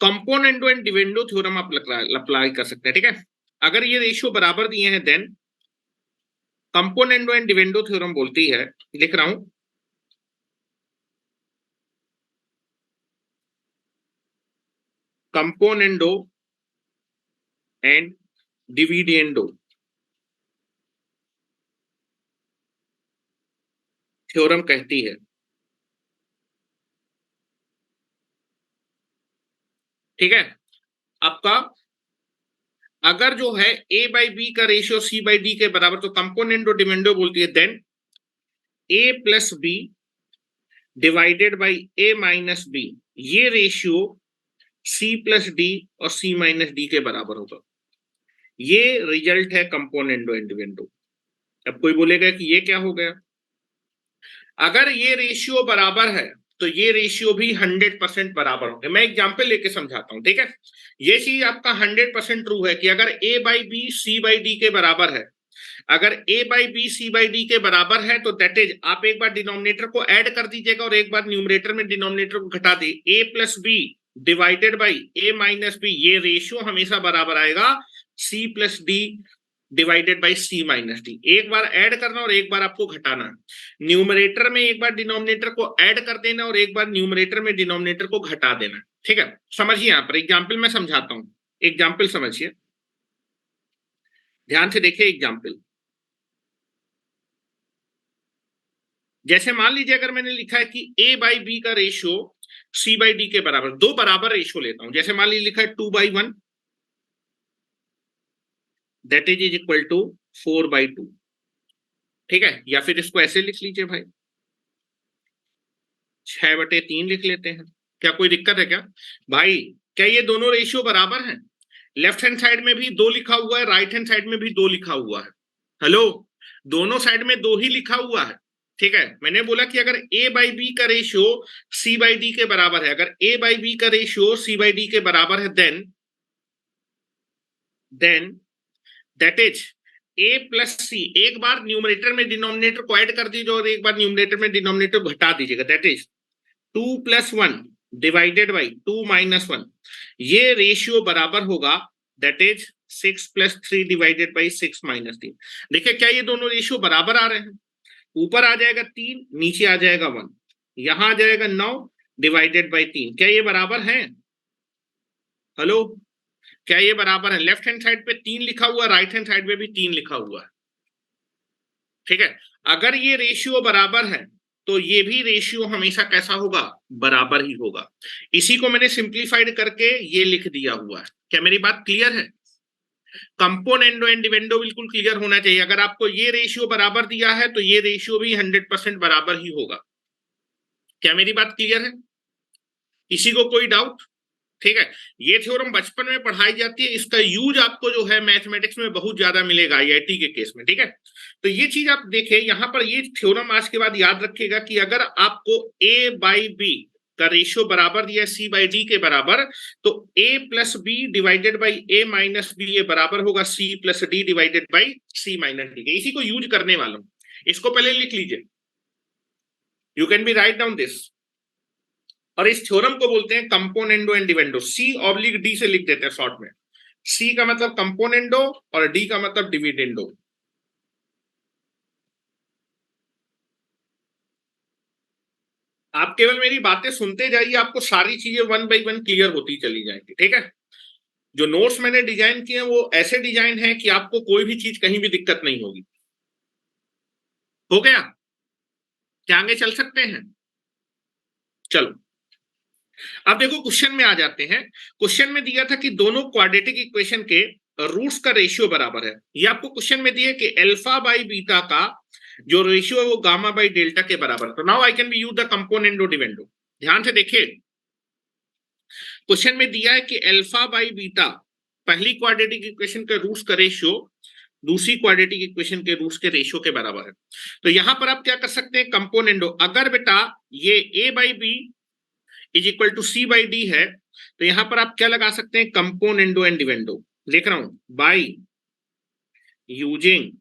B: componendo and dividendo theorem आप अप्लाई कर सकते हैं, ठीक है। अगर ये रेशियो बराबर दिए हैं then componendo and dividendo theorem बोलती है, लिख रहा हूं, कंपोनेंडो एंड डिविडेंडो थ्योरम कहती है, ठीक है। आपका अगर जो है a बाई बी का रेशियो c बाई डी के बराबर, तो कंपोनेंडो डिविडेंडो बोलती है then a plus b divided by a minus b, ये रेशियो c प्लस डी और c माइनस डी के बराबर होगा। ये रिजल्ट है कंपोनेंडो एंड डिविडेंडो। अब कोई बोलेगा कि ये क्या हो गया? अगर ये रेशियो बराबर है तो ये रेशियो भी 100% बराबर होंगे। मैं एग्जांपल लेके समझाता हूं, ठीक है? ये चीज आपका 100% ट्रू है कि अगर a by b c by d के बराबर है, अगर a by b c by d के बराबर है, तो दैट इज आप एक बार डिनोमिनेटर को ऐड कर दीजिएगा और एक बार न्यूमरेटर में डिनोमिनेटर को घटा दी, a plus b divided by a minus b, ये रेशियो हमेशा बराबर आएगा c plus d divided by c minus d. एक बार ऐड करना और एक बार आपको घटाना। न्यूमरेटर में एक बार डिनोमिनेटर को ऐड कर देना और एक बार न्यूमरेटर में डिनोमिनेटर को घटा देना, ठीक है? समझिए, यहां पर एग्जाम्पल मैं समझाता हूं, एग्जाम्पल समझिए, ध्यान से देखिए एग्जाम्पल। जैसे मान लीजिए अगर मैंने लिखा है कि a बाई बी का रेशियो c बाई डी के बराबर, दो बराबर रेशियो लेता हूं। जैसे मान लीजिए लिखा है 2/1 दैट इज इक्वल टू 4/2, ठीक है? या फिर इसको ऐसे लिख लीजिए भाई, 6/3 लिख लेते हैं। क्या कोई दिक्कत है क्या भाई? क्या ये दोनों रेशियो बराबर हैं? लेफ्ट हैंड साइड में भी 2 लिखा हुआ है, राइट हैंड साइड में भी 2 लिखा हुआ है। हेलो, दोनों साइड में 2 ही लिखा हुआ है, ठीक है? मैंने बोला कि अगर a बाई बी का रेशियो c बाई डी के बराबर है, अगर a बाई बी का रेशियो c बाई डी के बराबर है, then that is a plus c, एक बार न्यूमरेटर में डिनोमिनेटर को ऐड कर दीजिए और एक बार न्यूमरेटर में डिनोमिनेटर को घटा दीजिएगा, that is 2 plus 1 divided by 2 minus 1, ये रेशियो बराबर होगा that is 6 plus 3 divided by 6 minus 3। देखिए क्या ये दोनों रेशियो बराबर आ रहे हैं? ऊपर आ जाएगा 3, नीचे आ जाएगा 1, यहां आ जाएगा 9 डिवाइडेड बाई 3। क्या ये बराबर है? हेलो, क्या ये बराबर है? लेफ्ट हैंड साइड पे 3 लिखा हुआ है, राइट हैंड साइड पे भी 3 लिखा हुआ है, ठीक है? अगर ये रेशियो बराबर है तो ये भी रेशियो हमेशा कैसा होगा? बराबर ही होगा। इसी को मैंने सिंप्लीफाइड करके ये लिख दिया हुआ है। क्या मेरी बात क्लियर है? कंपोनेंडो एंड डिविडेंडो बिल्कुल क्लियर होना चाहिए। अगर आपको ये रेशियो बराबर दिया है तो ये रेशियो भी 100% बराबर ही होगा। क्या मेरी बात क्लियर है? किसी को कोई डाउट? ठीक है, ये थ्योरम बचपन में पढ़ाई जाती है, इसका यूज आपको जो है मैथमेटिक्स में बहुत ज्यादा मिलेगा आईआईटी के केस में, ठीक है? तो ये चीज आप देखें यहां पर, ये थ्योरम आज के बाद याद रखिएगा कि अगर आपको a बाई बी का रेशियो बराबर दिया है c बाई डी के बराबर, तो a plus b divided by a minus b ये बराबर होगा c plus d divided by c minus d के। इसी को यूज करने वाला हूं, इसको पहले लिख लीजिए, you can be write down this. और इस थ्योरम को बोलते हैं componendo and dividendo. C oblique d से लिख देते हैं शॉर्ट में। सी का मतलब कंपोनेंडो और डी का मतलब डिविडेंडो। आप केवल मेरी बातें सुनते जाइए, आपको सारी चीजें 1 बाई 1 क्लियर होती चली जाएंगी, ठीक है? जो नोट्स मैंने डिजाइन किए वो ऐसे डिजाइन है कि आपको कोई भी चीज कहीं भी दिक्कत नहीं होगी। हो गया? क्या आगे चल सकते हैं? चलो, अब देखो क्वेश्चन में आ जाते हैं। क्वेश्चन में दिया था कि दोनों क्वाड्रेटिक इक्वेशन के रूट्स का रेशियो बराबर है। ये आपको क्वेश्चन में दिया कि अल्फा बाई बीटा का जो रेशियो है वो गामा बाई डेल्टा के बराबर है। तो now I can B use the componendo dividendo. ध्यान से देखिए, क्वेश्चन में दिया है कि अल्फा बाई बीटा पहली क्वाड्रेटिक इक्वेशन के रूट्स का रेशियो दूसरी क्वाड्रेटिक इक्वेशन के रूट्स के रेशियो के बराबर है। तो यहां पर आप क्या कर सकते हैं? कंपोनेंडो, अगर बेटा ये a by b is equal to c by d है, तो यहां पर आप क्या लगा सकते हैं? Componendo and dividendo. लिख रहा हूं, by using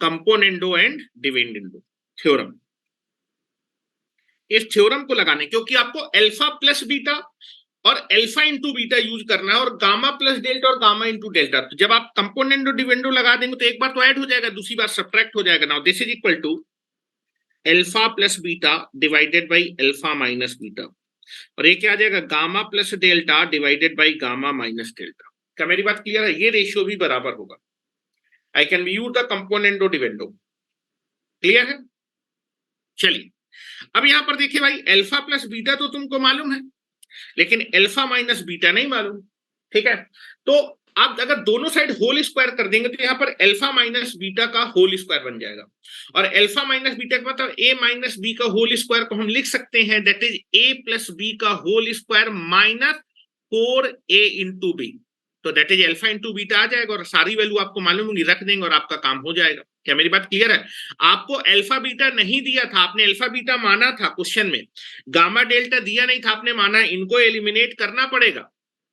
B: componendo and dividendo theorem. इस थ्योरम को लगाने, क्योंकि आपको अल्फा प्लस बीटा और अल्फा इंटू बीटा यूज करना है और गामा प्लस डेल्टा और गामा इंटू डेल्टा। तो जब आप कंपोनेंडो डिविडेंडो लगा देंगे तो एक बार तो ऐड हो जाएगा, दूसरी बार सब्ट्रैक्ट हो जाएगा। Now this is equal to alpha plus beta divided by alpha minus beta, और ये क्या आ जाएगा? Gamma plus delta divided by gamma minus delta. क्या मेरी बात क्लियर है? ये रेशियो भी बराबर होगा। आई can B use the componendo dividendo. Clear है? चलिए, अब यहां पर देखिए भाई, अल्फा प्लस बीटा तो तुमको मालूम है, लेकिन अल्फा माइनस बीटा नहीं मालूम, ठीक है? तो आप अगर दोनों साइड होल स्क्वायर कर देंगे तो यहाँ पर अल्फा माइनस बीटा का होल स्क्वायर बन जाएगा, और अल्फा माइनस बीटा का मतलब ए माइनस बी का होल स्क्वायर को हम लिख सकते हैं that is a plus b का whole square minus 4a into b, तो that is alpha into beta आ जाएगा, और सारी वैल्यू आपको मालूम होगी, रख देंगे और आपका काम हो जाएगा। क्या मेरी बात क्लियर है? आपको अल्फा बीटा नहीं दिया था, आपने अल्फा बीटा माना था क्वेश्चन में, गामा डेल्टा दिया नहीं था, आपने माना इनको एलिमिनेट करना पड़ेगा।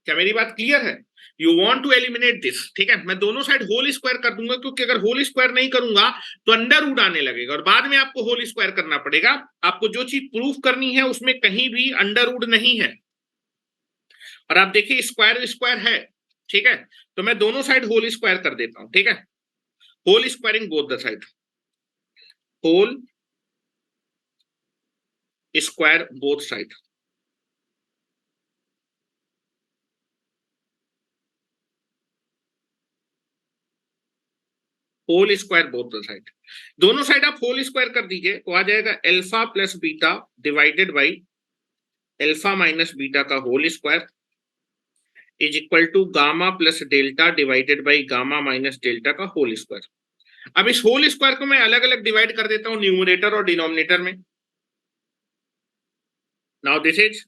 B: क्या मेरी बात क्लियर है? You want to eliminate this, ठीक है। मैं दोनों साइड होल स्क्वायर कर दूंगा, क्योंकि अगर होल स्क्वायर नहीं करूंगा तो अंडर रूट आने लगेगा, और बाद में आपको होल स्क्वायर करना पड़ेगा। आपको जो चीज प्रूफ करनी है उसमें कहीं भी अंडर रूट नहीं है, और आप देखिए स्क्वायर स्क्वायर है, ठीक है। तो मैं दोनों साइड होल स्क्वायर कर देता हूं, ठीक है। Whole squaring both the side, whole square both side, whole square both the side. दोनों साइड आप होल स्क्वायर कर दीजिए तो आ जाएगा alpha plus beta divided by alpha minus beta का whole square is equal to gamma plus delta divided by gamma minus delta का whole square. अब इस होल स्क्वायर को मैं अलग अलग डिवाइड कर देता हूं न्यूमरेटर और डिनोमिनेटर में। Now this is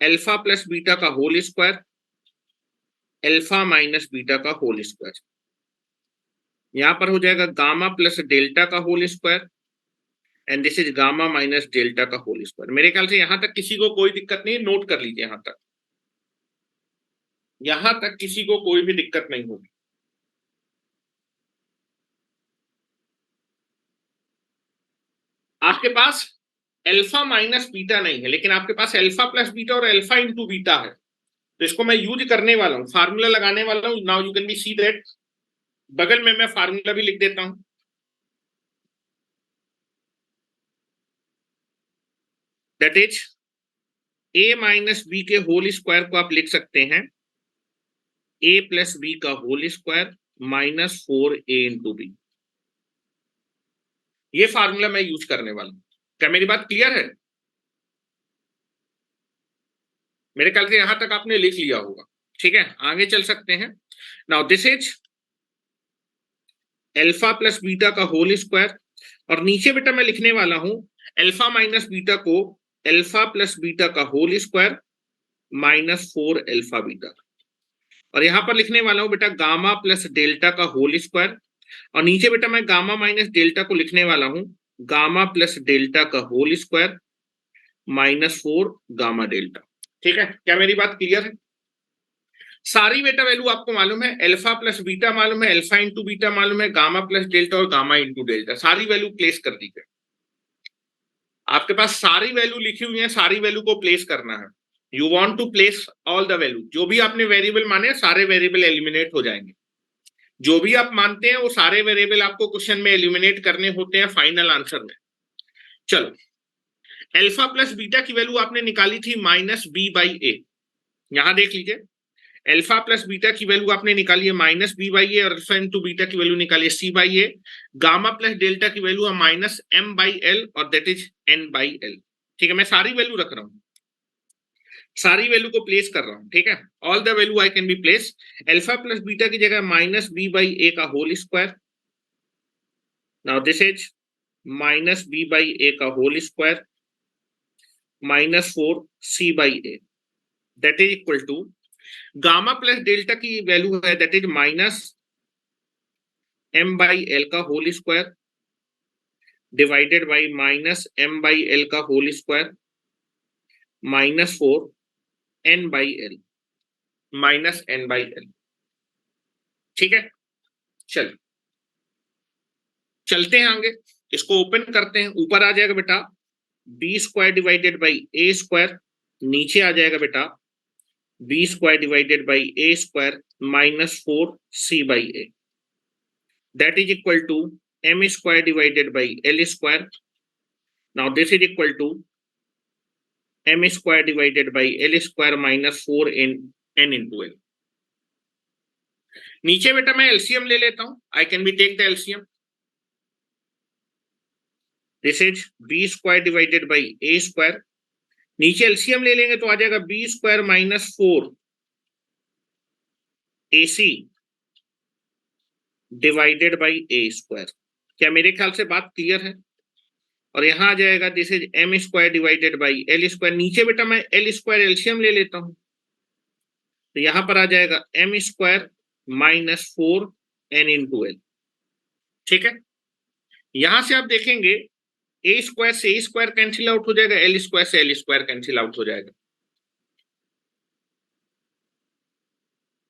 B: alpha plus beta का whole square, alpha minus beta का होल स्क्वायर, यहां पर हो जाएगा गामा प्लस डेल्टा का whole square, and this is gamma minus delta का होल स्क्वायर। मेरे ख्याल से यहां तक किसी को कोई दिक्कत नहीं, नोट कर लीजिए यहां तक किसी को कोई भी दिक्कत नहीं होगी। आपके पास अल्फा माइनस बीटा नहीं है, लेकिन आपके पास अल्फा प्लस बीटा और अल्फा इंटू बीटा है, तो इसको मैं यूज करने वाला हूं, फार्मूला लगाने वाला हूं। Now you can be see that, बगल में मैं फार्मूला भी लिख देता हूं, that is a minus b के होल स्क्वायर को आप लिख सकते हैं ए प्लस बी का whole square minus 4a into b. ये फार्मूला मैं यूज करने वाला हूं। क्या मेरी बात क्लियर है? मेरे ख्याल से यहां तक आपने लिख लिया होगा, ठीक है। आगे चल सकते हैं। Now this is alpha plus beta का होल स्क्वायर, और नीचे बेटा मैं लिखने वाला हूं अल्फा माइनस बीटा को अल्फा प्लस बीटा का whole square minus 4 alpha beta, और यहां पर लिखने वाला हूं बेटा गामा प्लस डेल्टा का होल स्क्वायर, और नीचे बेटा मैं गामा माइनस डेल्टा को लिखने वाला हूं गामा प्लस डेल्टा का whole square minus 4 gamma delta. ठीक है, क्या मेरी बात क्लियर है? सारी बेटा वैल्यू आपको मालूम है, अल्फा प्लस बीटा मालूम है, अल्फा इंटू बीटा मालूम है, गामा प्लस डेल्टा और गामा इंटू डेल्टा, सारी वैल्यू प्लेस कर दीजिए। आपके पास सारी वैल्यू लिखी हुई है, सारी वैल्यू को प्लेस करना है। You want to place all the value, जो भी आपने वेरिएबल माने सारे वेरिएबल एलिमिनेट हो जाएंगे। जो भी आप मानते हैं वो सारे वेरिएबल आपको क्वेश्चन में एलिमिनेट करने होते हैं फाइनल आंसर में। चलो, अल्फा प्लस बीटा की वैल्यू आपने निकाली थी माइनस बी बाई ए, यहां देख लीजिए अल्फा प्लस बीटा की वैल्यू आपने निकाली है माइनस बी बाई ए, और अल्फा इंटू बीटा की वैल्यू निकाली है C by A. Gamma plus delta की वैल्यू है माइनस एम बाई एल, और that is N by L. ठीक है, मैं सारी वैल्यू रख रहा हूं, सारी वैल्यू को प्लेस कर रहा हूं, ठीक है। All the value I can be place. Alpha plus beta की जगह माइनस बी बाई ए का whole square, now this is minus B by a का whole square minus 4 c by a, that is equal to gamma plus delta की value है that is minus M by l का whole square divided by minus M by l का whole square minus 4 n by L minus n by L. ठीक है, चल चलते हैं आगे, इसको ओपन करते हैं। ऊपर आ जाएगा बेटा b square divided by a square, नीचे आ जाएगा बेटा b square divided by a square minus 4 c by a, that is equal to m square divided by l square. Now this is equal to m square divided by l square minus 4 n into l. नीचे बेटा मैं LCM ले लेता हूं, I can be take the LCM. This is b square divided by a square, नीचे LCM ले लेंगे तो आ जाएगा b square minus 4 AC divided by a square. क्या मेरे ख्याल से बात क्लियर है? और यहां आ जाएगा this is m square divided by L square. नीचे बेटा मैं एल स्क्वायर एलसीएम ले लेता हूं, तो यहां पर आ जाएगा m square minus 4n into l. ठीक है, यहां से आप देखेंगे ए स्क्वायर से ए स्क्वायर कैंसिल आउट हो जाएगा, एल स्क्वायर से एल स्क्वायर कैंसिल आउट हो जाएगा।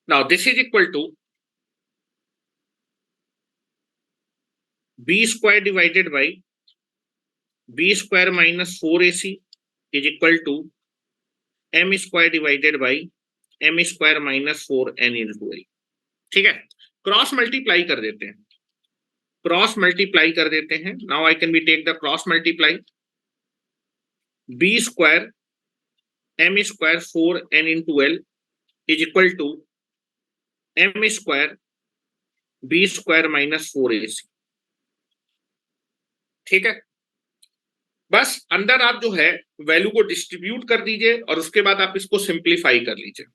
B: Now this is equal to b square divided by b square minus 4ac is equal to m square divided by m square minus 4n into l. ठीक है, cross multiply कर देते हैं, cross multiply कर देते हैं। Now I can be take the cross multiply, b square m square 4n into l is equal to m square b square minus 4ac। ठीक है, बस अंदर आप जो है वैल्यू को डिस्ट्रीब्यूट कर दीजिए और उसके बाद आप इसको सिंप्लीफाई कर लीजिए।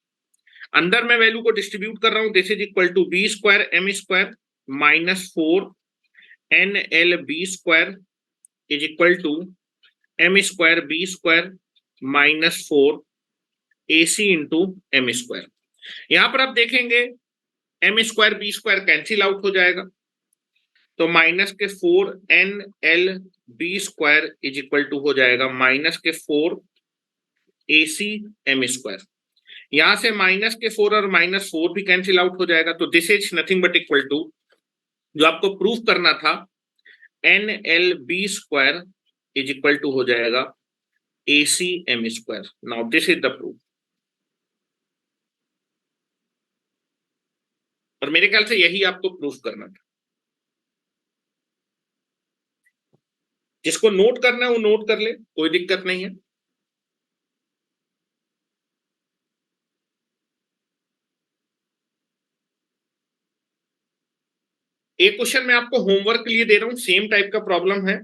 B: अंदर मैं वैल्यू को डिस्ट्रीब्यूट कर रहा हूं, this is equal to b square m square minus 4 NL b square is equal to m square b square minus 4ac into m square. यहां पर आप देखेंगे m square b square cancel out हो जाएगा, तो माइनस के 4NL b square is equal to हो जाएगा माइनस के 4ac m स्क्वायर। यहां से माइनस के 4 और माइनस 4 भी कैंसिल आउट हो जाएगा, तो this is nothing but equal to, जो आपको प्रूफ करना था, NL b square is equal to हो जाएगा AC m square. Now this is the proof. और मेरे ख्याल से यही आपको प्रूफ करना था। जिसको नोट करना है वो नोट कर ले, कोई दिक्कत नहीं है। एक क्वेश्चन मैं आपको होमवर्क के लिए दे रहा हूं, सेम टाइप का प्रॉब्लम है।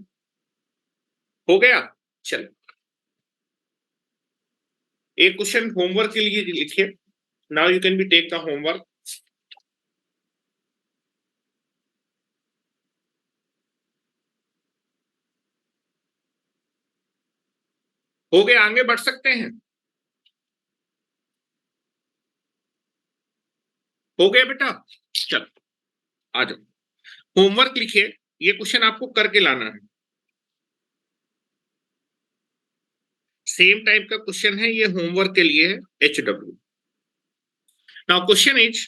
B: हो गया, चलो एक क्वेश्चन होमवर्क के लिए लिखिए। Now you can be take the homework. हो गया, आगे बढ़ सकते हैं? हो गया बेटा, चलो आ जाओ। होमवर्क लिखिए, ये क्वेश्चन आपको करके लाना है। सेम टाइप का क्वेश्चन है, ये होमवर्क के लिए है, HW। Now question is,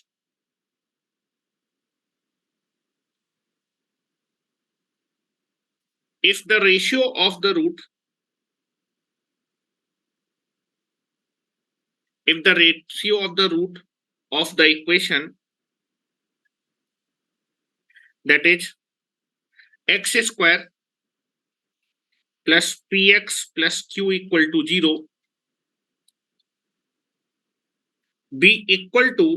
B: if the ratio of the root, if the ratio of the root of the equation, that is x square plus px plus q equal to 0 be equal to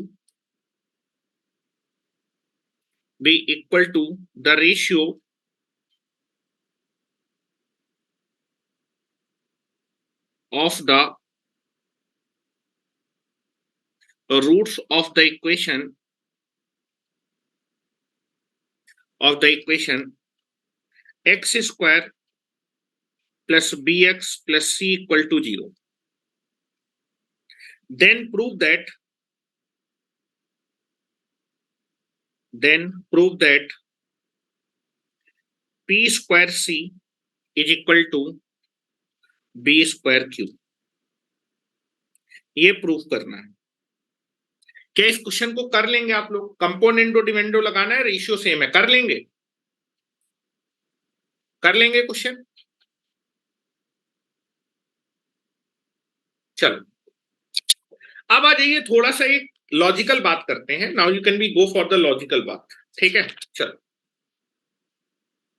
B: the ratio of the roots of the equation x square plus bx plus c equal to 0, then prove that p square c is equal to b square q। ये proof करना है। क्या इस question को कर लेंगे आप लोग? कंपोनेंडो डिवेंडो लगाना है, रेशियो सेम है, कर लेंगे? कर लेंगे क्वेश्चन? चलो अब आ जाइए, थोड़ा सा एक लॉजिकल बात करते हैं। Now you can be go for the logical बात। ठीक है, चलो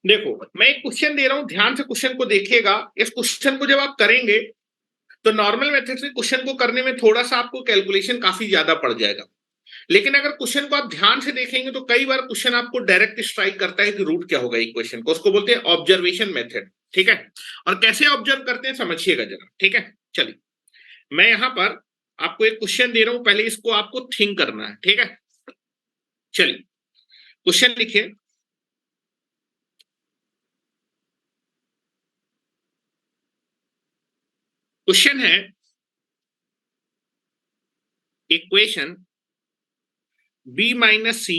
B: देखो, मैं एक क्वेश्चन दे रहा हूं, ध्यान से क्वेश्चन को देखिएगा। इस क्वेश्चन को जब आप करेंगे तो नॉर्मल मेथड से क्वेश्चन को करने में थोड़ा सा आपको कैलकुलेशन काफी ज्यादा पड़ जाएगा, लेकिन अगर क्वेश्चन को आप ध्यान से देखेंगे तो कई बार क्वेश्चन आपको डायरेक्ट स्ट्राइक करता है कि रूट क्या होगा इक्वेशन को, उसको बोलते हैं ऑब्जर्वेशन मेथड। ठीक है, और कैसे ऑब्जर्व करते हैं समझिएगा जरा। ठीक है, चलिए मैं यहां पर आपको एक क्वेश्चन दे रहा हूं, पहले इसको आपको थिंक करना है। ठीक है, चलिए क्वेश्चन लिखिए। क्वेश्चन है equation b minus C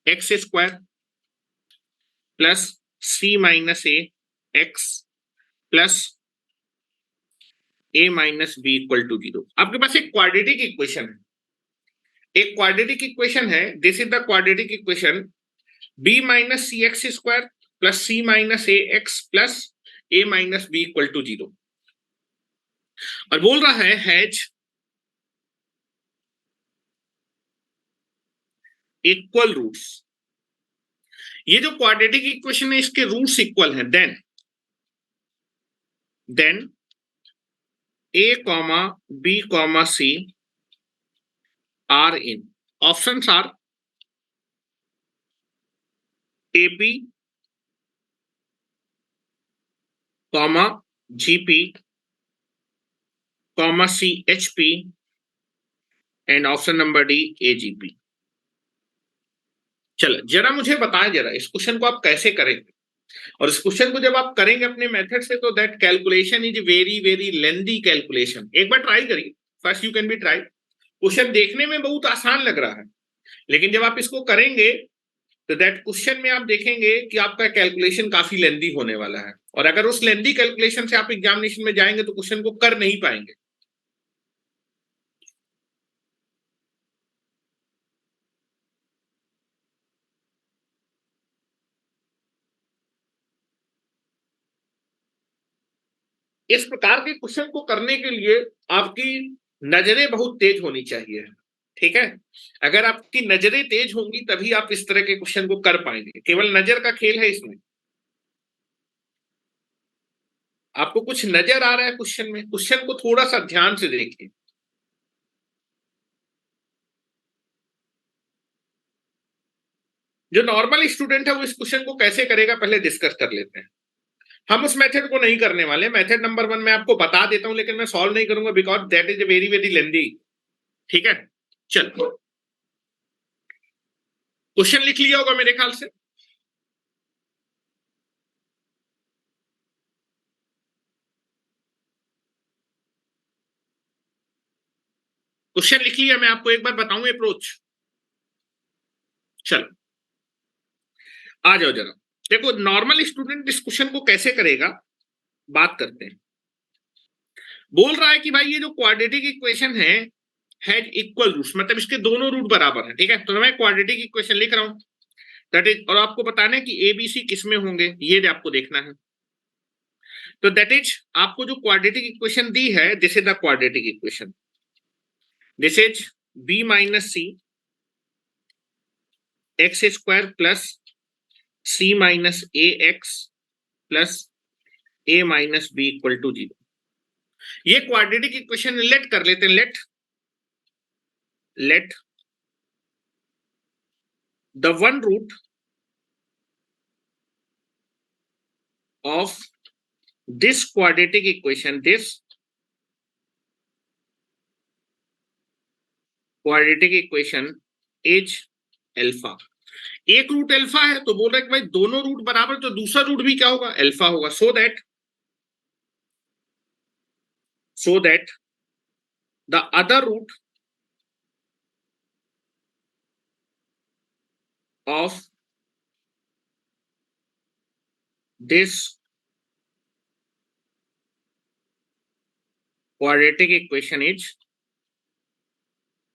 B: x square plus c minus A x plus a minus B equal to 0। आपके पास एक क्वाड्रेटिक इक्वेशन है, एक क्वाड्रेटिक इक्वेशन है। This is the quadratic equation b minus C x square plus c minus A x plus a minus B equal to 0, और बोल रहा है हैज इक्वल रूट्स। ये जो क्वाड्रेटिक इक्वेशन है इसके रूट्स इक्वल हैं। Then a comma b comma c are in, options are AP comma GP comma CHP and option number d AGP। चलो जरा मुझे बताएं जरा इस क्वेश्चन को आप कैसे करेंगे, और इस क्वेश्चन को जब आप करेंगे अपने मेथड से तो that calculation is very very lengthy calculation. एक बार ट्राई करिए, first you can be try. Question देखने में बहुत आसान लग रहा है, लेकिन जब आप इसको करेंगे तो दैट क्वेश्चन में आप देखेंगे कि आपका कैलकुलेशन काफी लेंथी होने वाला है, और अगर उस लेंथी कैलकुलेशन से आप एग्जामिनेशन में जाएंगे तो क्वेश्चन को कर नहीं पाएंगे। इस प्रकार के क्वेश्चन को करने के लिए आपकी नजरें बहुत तेज होनी चाहिए, ठीक है। अगर आपकी नजरें तेज होंगी तभी आप इस तरह के क्वेश्चन को कर पाएंगे। केवल नजर का खेल है इसमें। आपको कुछ नजर आ रहा है क्वेश्चन में, क्वेश्चन को थोड़ा सा ध्यान से देखिए। जो नॉर्मल स्टूडेंट है वो इस क्वेश्चन को कैसे करेगा पहले डिस्कस कर लेते हैं। हम उस मेथड को नहीं करने वाले। मेथड नंबर 1 मैं आपको बता देता हूं, लेकिन मैं सॉल्व नहीं करूंगा because that is very very lengthy, ठीक है। चलो क्वेश्चन लिख लिया होगा मेरे ख्याल से। क्वेश्चन लिख लिया, मैं आपको एक बार बताऊं अप्रोच। चलो आ जाओ जरा देखो, नॉर्मल स्टूडेंट इस क्वेश्चन को कैसे करेगा बात करते हैं। बोल रहा है कि भाई ये जो क्वाड्रेटिक इक्वेशन है हैज इक्वल रूट्स, मतलब इसके दोनों रूट बराबर हैं, ठीक है। तो मैं क्वाड्रेटिक इक्वेशन लिख रहा हूं दैट इज, और आपको बताना है कि ABC किसमें होंगे ये आपको देखना है। तो दैट इज आपको जो क्वाड्रेटिक इक्वेशन दी है, this is the quadratic equation. This is b minus C x square plus c minus A x plus a minus B equal to 0। ये क्वाड्रेटिक इक्वेशन लेट कर लेते हैं। Let the one root of this quadratic equation, this quadratic equation is alpha. एक root alpha है तो बोल रहे कि भाई दोनों रूट बराबर, तो दूसरा रूट भी क्या होगा, अल्फा होगा। So that the other root of this quadratic equation is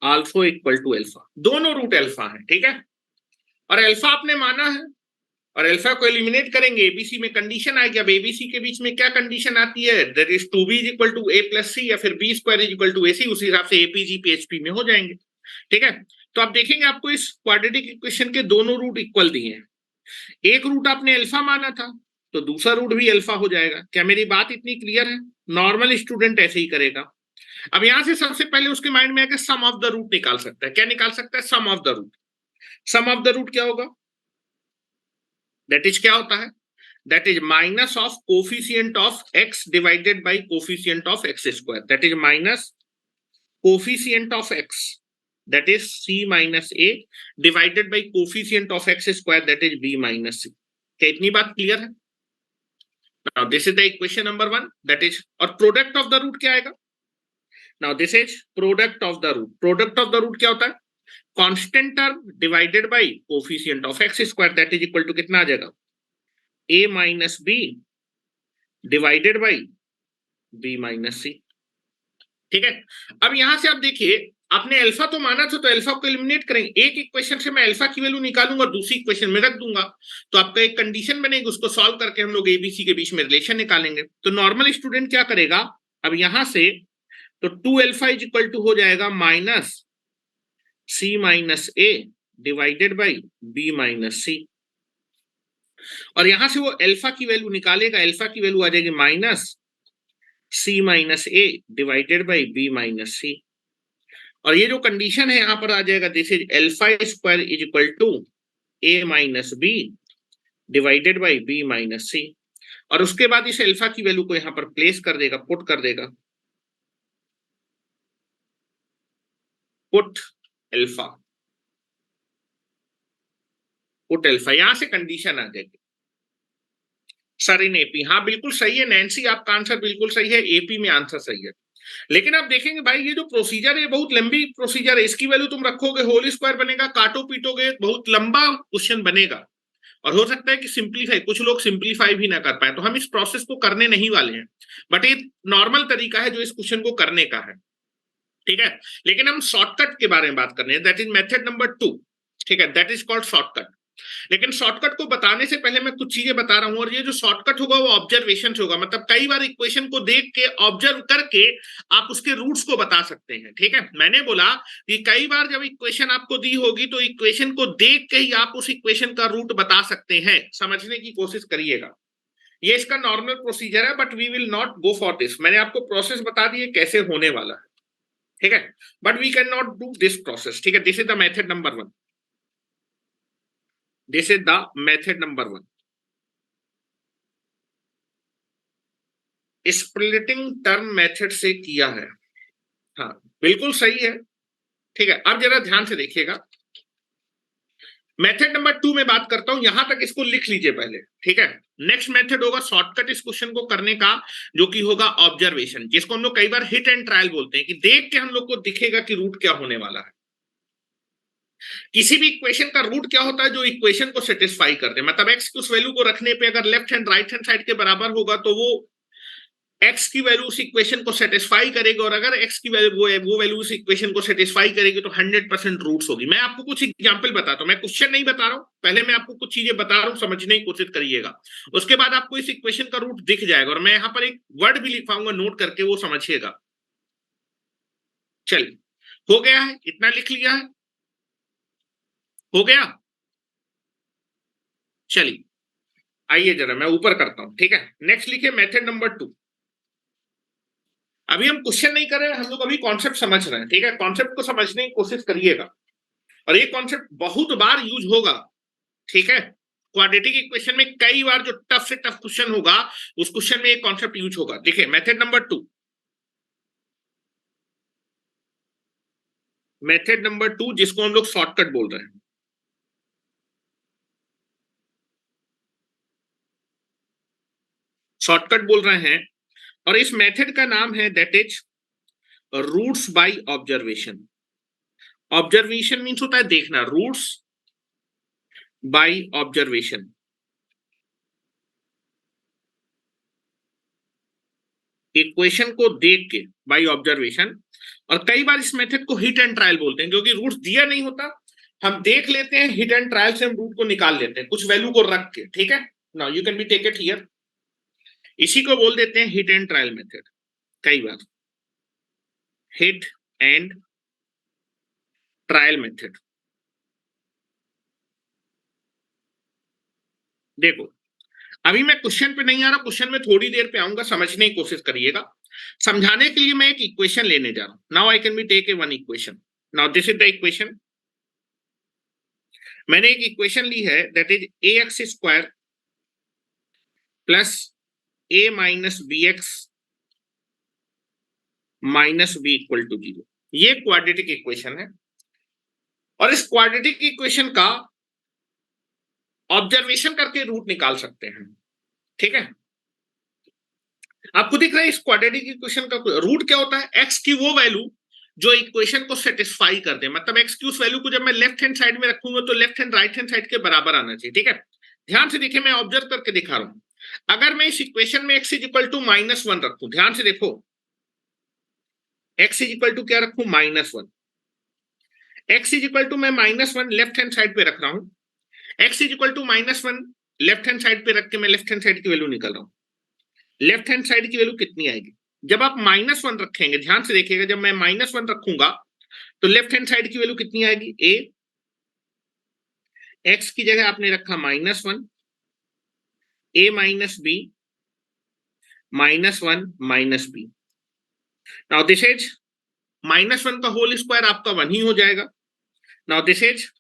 B: also equal to alpha. दोनों रूट अल्फा है, ठीक है। और अल्फा आपने माना है, और अल्फा को एलिमिनेट करेंगे एबीसी में कंडीशन आएगी। अब एबीसी के बीच में क्या कंडीशन आती है, that is 2b is equal to a plus c, या फिर b square is equal to ac। उस हिसाब से एपीजी पीएचपी में हो जाएंगे, ठीक है। तो आप देखेंगे आपको इस क्वाड्रेटिक इक्वेशन के दोनों रूट इक्वल दिए हैं। एक रूट आपने अल्फा माना था तो दूसरा रूट भी अल्फा हो जाएगा। क्या मेरी बात इतनी क्लियर है? नॉर्मल स्टूडेंट ऐसे ही करेगा। अब यहां से सबसे पहले उसके माइंड में आके सम ऑफ द रूट निकाल सकता है। क्या निकाल सकता है? Sum of the root. Sum of the root क्या होगा? दैट इज क्या होता है? That is minus of coefficient of x divided by coefficient of x square. That is minus coefficient of x that is c minus a divided by coefficient of x square that is b minus c. क्या इतनी बात clear है? Now this is the equation number 1, that is, और product of the root क्या आएगा? Now this is product of the root. Product of the root क्या होता है? Constant term divided by coefficient of x square that is equal to कितना आ जाएगा? a minus b divided by b minus c. ठीक है, अब यहां से आप देखिए, आपने अल्फा तो माना था, तो अल्फा को एलिमिनेट करेंगे। एक इक्वेशन से मैं अल्फा की वैल्यू निकालूंगा, दूसरी इक्वेशन में रख दूंगा, तो आपका एक कंडीशन बनेगी, उसको सॉल्व करके हम लोग एबीसी के बीच में रिलेशन निकालेंगे। तो नॉर्मल स्टूडेंट क्या करेगा, अब यहां से तो 2 अल्फा इज इक्वल टू हो जाएगा minus c minus a divided by b minus c, और यहां से वो अल्फा की वैल्यू निकालेगा, अल्फा की वैल्यू आ जाएगी minus c minus a divided by b minus c, और ये जो कंडीशन है यहां पर आ जाएगा this is alpha square is equal to a minus b divided by b minus c, और उसके बाद इस अल्फा की वैल्यू को यहां पर प्लेस कर देगा, पुट कर देगा, पुट अल्फा, पुट अल्फा, यहां से कंडीशन आ जाएगी सर इन एपी। हाँ बिल्कुल सही है नैन्सी, आपका आंसर बिल्कुल सही है, एपी में आंसर सही है। लेकिन आप देखेंगे भाई ये जो प्रोसीजर है बहुत लंबी प्रोसीजर है, इसकी वैल्यू तुम रखोगे, होल स्क्वायर बनेगा, काटो पीटोगे, बहुत लंबा क्वेश्चन बनेगा, और हो सकता है कि सिंप्लीफाई, कुछ लोग सिंप्लीफाई भी ना कर पाए, तो हम इस प्रोसेस को करने नहीं वाले हैं, बट ये नॉर्मल तरीका है जो इस क्वेश्चन को करने का है, ठीक है। लेकिन हम शॉर्टकट के बारे में बात कर रहे हैं, दैट इज मेथड नंबर 2, ठीक है, दैट इज कॉल्ड शॉर्टकट। लेकिन शॉर्टकट को बताने से पहले मैं कुछ चीजें बता रहा हूं, और ये जो शॉर्टकट होगा वो ऑब्जर्वेशन होगा, मतलब कई बार इक्वेशन को देख के ऑब्जर्व करके आप उसके रूट्स को बता सकते हैं, ठीक है। मैंने बोला कि कई बार जब इक्वेशन आपको दी होगी तो इक्वेशन को देख के ही आप उस इक्वेशन का रूट बता सकते हैं, समझने की कोशिश करिएगा, ये इसका नॉर्मल प्रोसीजर है, but we will not go for this. मैंने आपको प्रोसेस बता दी है कैसे होने वाला है, ठीक है, but we can not do this process, ठीक है। This is the method number 1, this is the method number 1। Splitting term method से किया है, हाँ बिल्कुल सही है, ठीक है। अब जरा ध्यान से देखिएगा, मेथड नंबर 2 में बात करता हूं, यहां तक इसको लिख लीजिए पहले, ठीक है। नेक्स्ट मेथड होगा शॉर्टकट इस क्वेश्चन को करने का, जो कि होगा ऑब्जर्वेशन, जिसको हम लोग कई बार हिट एंड ट्रायल बोलते हैं, कि देख के हम लोग को दिखेगा कि रूट क्या होने वाला है। किसी भी इक्वेशन का रूट क्या होता है, जो इक्वेशन को सेटिस्फाई कर दे, मतलब एक्स की उस वैल्यू को रखने पे अगर left hand right hand side के बराबर होगा तो वो एक्स की वैल्यू उस इक्वेशन को सेटिस्फाई करेगी, और अगर एक्स की वैल्यू वो वैल्यू उस इक्वेशन को सेटिस्फाई करेगी तो 100% रूट्स होगी। मैं आपको कुछ एग्जांपल बताता हूं, मैं क्वेश्चन नहीं बता रहा हूं, पहले मैं आपको कुछ चीजें बता रहा हूं, समझने की कोशिश करिएगा, उसके बाद आपको इस इक्वेशन का रूट दिख जाएगा, और मैं यहां पर एक वर्ड भी लिखवाऊंगा, नोट करके वो समझिएगा। चलिए, हो गया है, इतना लिख लिया है, हो गया। चलिए आइए जरा मैं ऊपर करता हूं, ठीक है। नेक्स्ट लिखिए मेथड नंबर 2। अभी हम क्वेश्चन नहीं कर रहे हैं, हम लोग अभी कॉन्सेप्ट समझ रहे हैं, ठीक है। कॉन्सेप्ट को समझने की कोशिश करिएगा, और ये कॉन्सेप्ट बहुत बार यूज होगा, ठीक है। क्वाड्रेटिक इक्वेशन में कई बार जो टफ से टफ क्वेश्चन होगा उस क्वेश्चन में एक कॉन्सेप्ट यूज होगा। देखिए मेथड नंबर 2, मेथड नंबर 2 जिसको हम लोग शॉर्टकट बोल रहे हैं, शॉर्टकट बोल रहे हैं, और इस मेथड का नाम है that is roots by observation. Observation means होता है देखना, रूट्स बाय ऑब्जर्वेशन, इक्वेशन को देख के, बाय ऑब्जर्वेशन। और कई बार इस मेथड को हिट एंड ट्रायल बोलते हैं, क्योंकि रूट्स दिया नहीं होता, हम देख लेते हैं, हिट एंड ट्रायल से हम रूट को निकाल लेते हैं कुछ वैल्यू को रख के, ठीक है। Now you can be take it here, इसी को बोल देते हैं हिट एंड ट्रायल मेथड, कई बार हिट एंड ट्रायल मेथड। देखो अभी मैं क्वेश्चन पे नहीं आ रहा, क्वेश्चन में थोड़ी देर पे आऊंगा, समझने की कोशिश करिएगा। समझाने के लिए मैं एक इक्वेशन लेने जा रहा हूं। Now I can be take a one equation, now this is the equation. मैंने एक इक्वेशन ली है that is a x square plus A minus b x minus B equal to 0। ये क्वाड्रेटिक इक्वेशन है, और इस क्वाड्रेटिक इक्वेशन का observation करके रूट निकाल सकते हैं। ठीक है, आपको दिख रहा है इस क्वाड्रेटिक इक्वेशन का रूट क्या होता है? एक्स की वो वैल्यू जो इक्वेशन को सेटिस्फाई कर दे, मतलब एक्स की उस वैल्यू को जब मैं लेफ्ट हैंड साइड में रखूंगा तो left hand right hand side के बराबर आना चाहिए। ठीक है, ध्यान से देखिए, मैं ऑब्जर्व करके दिखा रहा हूं। अगर मैं इस इक्वेशन में x इज इक्वल टू -1 रखूं, ध्यान से देखो, x इज इक्वल टू क्या रखूं? -1। x इज इक्वल टू मैं -1 लेफ्ट हैंड साइड पे रख रहा हूं, x is equal to -1 left hand side पे रख के मैं लेफ्ट हैंड साइड की वैल्यू निकाल रहा हूं। लेफ्ट हैंड साइड की वैल्यू कितनी आएगी जब आप -1 रखेंगे? ध्यान से देखिएगा, जब मैं -1 रखूंगा तो लेफ्ट हैंड साइड की वैल्यू कितनी आएगी? x की जगह आपने रखा -1, a minus b -1 - b। Now this is -1 का होल स्क्वायर आपका 1 ही हो जाएगा। Now this is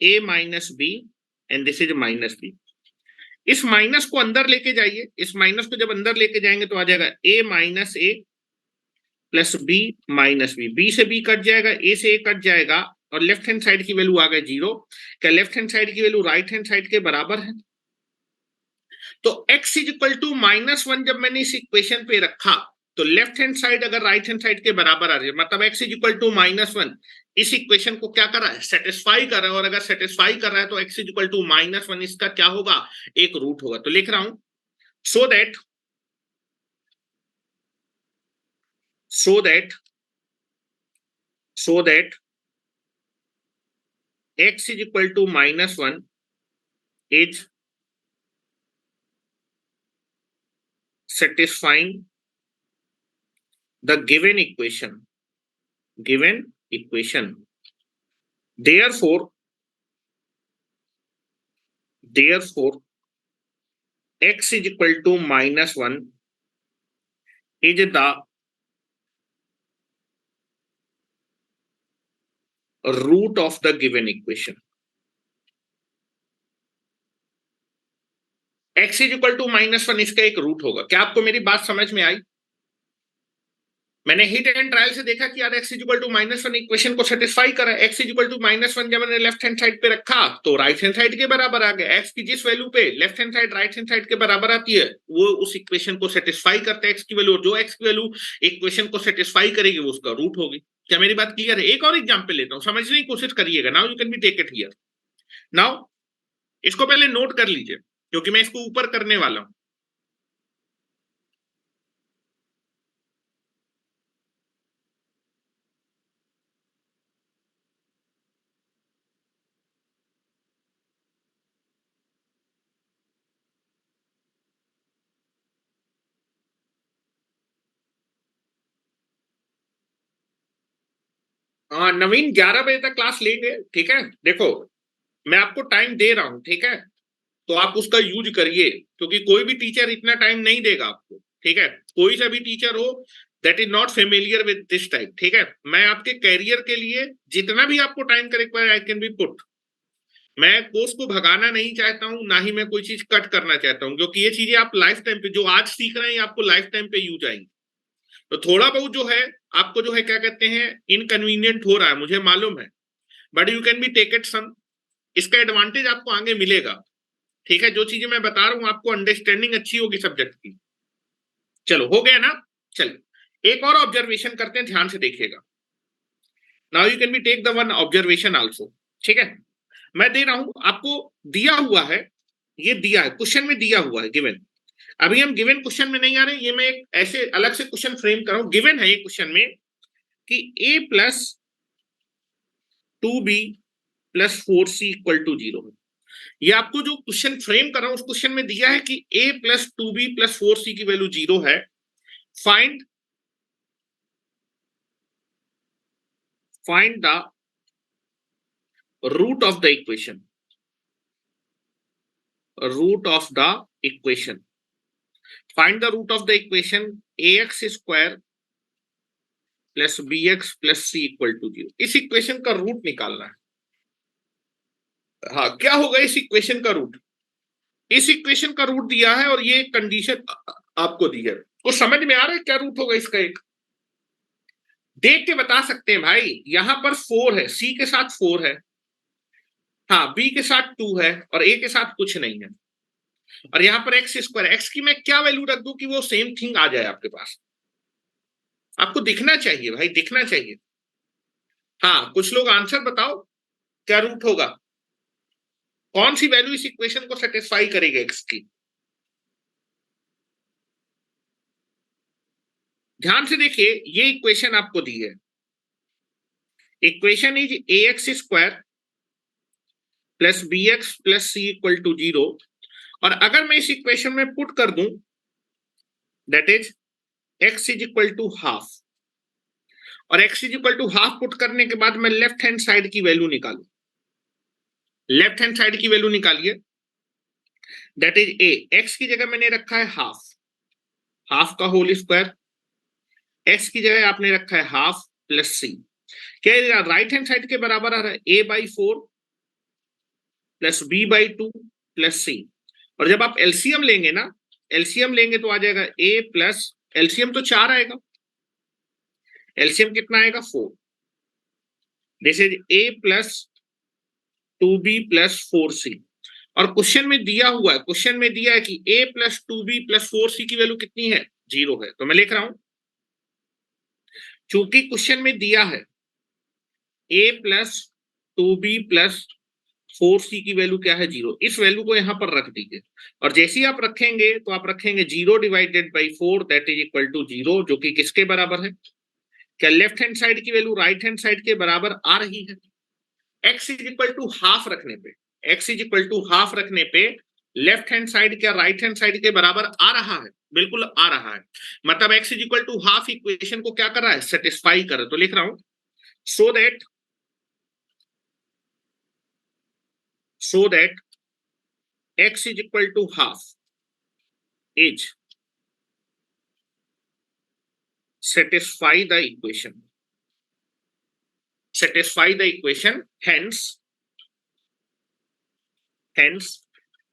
B: a minus b and this is -b। इस माइनस को अंदर लेके जाइए, इस माइनस को जब अंदर लेके जाएंगे तो आ जाएगा a minus a plus b minus b। b से b कट जाएगा, a से a कट जाएगा और लेफ्ट हैंड साइड की वैल्यू आ गई 0। क्या लेफ्ट हैंड साइड की वैल्यू राइट हैंड साइड के बराबर है? तो x इज इक्वल टू -1 जब मैंने इस इक्वेशन पे रखा तो लेफ्ट हैंड साइड अगर राइट हैंड साइड के बराबर आ रही है, मतलब x इज इक्वल टू -1 इस इक्वेशन को क्या कर रहा है? सेटिस्फाई कर रहा है। और अगर सेटिस्फाई कर रहा है तो x इज इक्वल टू -1 इसका क्या होगा? एक रूट होगा। तो लिख रहा हूं so that x is equal to -1 is satisfying the given equation. Therefore x is equal to -1 is the root of the given equation. x is equal to -1 इसका एक रूट होगा। क्या आपको मेरी बात समझ में आई? मैंने हिट एंड ट्रायल से देखा कि यार x is equal to -1 equation को सेटिस्फाई कर रहा है। x इज इक्वल टू -1 जब मैंने लेफ्ट हैंड साइड पे रखा तो राइट हैंड साइड के बराबर आ गया। x की जिस वैल्यू पे left hand side right hand side के बराबर आती है वो उस इक्वेशन को सेटिस्फाई करता है x की वैल्यू, और जो x की वैल्यू इक्वेशन को सेटिस्फाई करेगी वो उसका रूट होगी। क्या मेरी बात क्लियर है? एक और एग्जांपल लेता हूं, समझने की कोशिश करिएगा। Now you can be take it here. नाउ इसको पहले नोट कर लीजिए क्योंकि मैं इसको ऊपर करने वाला हूं। हाँ नवीन, 11 बजे तक क्लास लेंगे, ठीक है? देखो मैं आपको टाइम दे रहा हूं, ठीक है? तो आप उसका यूज करिए क्योंकि कोई भी टीचर इतना टाइम नहीं देगा आपको, ठीक है? कोई सा भी टीचर हो that is not familiar with this type, ठीक है? मैं आपके कैरियर के लिए जितना भी आपको टाइम का require I can B put. मैं कोर्स को भगाना नहीं चाहता हूं, ना ही मैं कोई चीज कट करना चाहता हूं, क्योंकि ये चीजें आप लाइफ टाइम पे जो आज सीख रहे हैं आपको लाइफ टाइम पे यूज आएंगी। तो थोड़ा बहुत जो है आपको जो है क्या कहते हैं इनकन्वीनियंट हो रहा है, मुझे मालूम है, but you can be take it some. इसका एडवांटेज आपको आगे मिलेगा, ठीक है? जो चीजें मैं बता रहा हूं आपको अंडरस्टैंडिंग अच्छी होगी सब्जेक्ट की। चलो हो गया ना? चलिए एक और ऑब्जर्वेशन करते हैं, ध्यान से देखिएगा। Now you can be take the one observation also, ठीक है? मैं दे रहा हूं आपको, दिया हुआ है, ये दिया है क्वेश्चन में, दिया हुआ है गिवन। अभी हम गिवन क्वेश्चन में नहीं आ रहे, ये मैं एक ऐसे अलग से क्वेश्चन फ्रेम कर रहा हूं। गिवन है ये क्वेश्चन में कि a plus 2b plus 4c equal to 0 है। ये आपको जो क्वेश्चन फ्रेम कर रहा हूं उस क्वेश्चन में दिया है कि a plus 2b plus 4c की वैल्यू 0 है। Find the root of the equation. Find the root of the equation ax square plus bx plus c equal to 0। इस इक्वेशन का रूट निकालना है। हाँ, क्या होगा इस इक्वेशन का रूट? इस इक्वेशन का रूट दिया है और ये कंडीशन आपको दी है, कुछ समझ में आ रहा है क्या रूट होगा इसका? एक देख के बता सकते हैं भाई, यहां पर 4 है, सी के साथ 4 है, हाँ बी के साथ 2 है और ए के साथ कुछ नहीं है, और यहाँ पर एक्स स्क्वायर, एक्स की मैं क्या वैल्यू रख दूं कि वो सेम थिंग आ जाए आपके पास। आपको दिखना चाहिए भाई, दिखना चाहिए। हाँ कुछ लोग आंसर बताओ, क्या रूट होगा, कौन सी वैल्यू इस इक्वेशन को सेटिस्फाई करेगी एक्स की। ध्यान से देखिए, ये इक्वेशन आपको दी है, equation is a x square plus b x plus c equal to 0, और अगर मैं इस इक्वेशन में पुट कर दूं that is x is equal to half, और x is equal to half put करने के बाद मैं लेफ्ट हैंड साइड की वैल्यू निकालू, लेफ्ट हैंड साइड की वैल्यू निकालिए, दैट इज ए, एक्स की जगह मैंने रखा है हाफ, हाफ का होल स्क्वायर, एक्स की जगह आपने रखा है हाफ प्लस सी, क्या राइट हैंड साइड के बराबर आ रहा है a by 4 plus b by 2 plus c, और जब आप एलसीएम लेंगे ना, एलसीएम लेंगे तो आ जाएगा ए प्लस, एलसीएम तो 4 आएगा, एलसीएम कितना आएगा 4, this is a plus 2b plus 4c, और क्वेश्चन में दिया हुआ है, क्वेश्चन में दिया है कि a plus 2b plus 4c की वैल्यू कितनी है, 0 है, तो मैं लिख रहा हूं चूंकि क्वेश्चन में दिया है a plus 2b plus 4c की वैल्यू क्या है, 0, इस वैल्यू को यहां पर रख दीजिए, और जैसे ही आप रखेंगे तो आप रखेंगे 0 divided by 4 that is equal to 0, जो कि किसके बराबर है, क्या लेफ्ट हैंड साइड की वैल्यू राइट हैंड साइड के बराबर आ रही है, x is equal to half रखने पे, x is equal to half रखने पे लेफ्ट हैंड साइड क्या राइट हैंड साइड के बराबर आ रहा है, बिल्कुल आ रहा है, मतलब x is equal to half equation को क्या कर रहा है, सेटिस्फाई कर रहा है, तो लिख रहा हूं so that x is equal to half is satisfy the equation, satisfy the equation, hence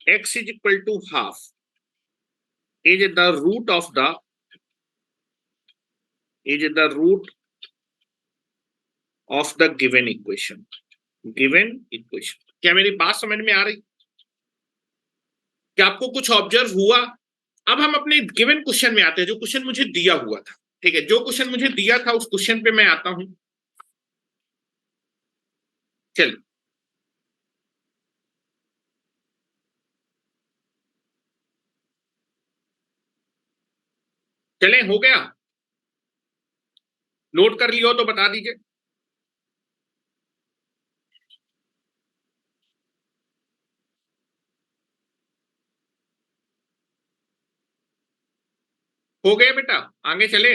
B: x is equal to half is the root of the, is the root of the given equation, given equation। क्या मेरी बात समझ में आ रही, क्या आपको कुछ observe हुआ। अब हम अपने गिवन क्वेश्चन में आते हैं, जो क्वेश्चन मुझे दिया हुआ था, ठीक है, जो क्वेश्चन मुझे दिया था उस क्वेश्चन पे मैं आता हूं, चल चले, हो गया, नोट कर लियो तो बता दीजिए। हो गया बेटा, आगे चले।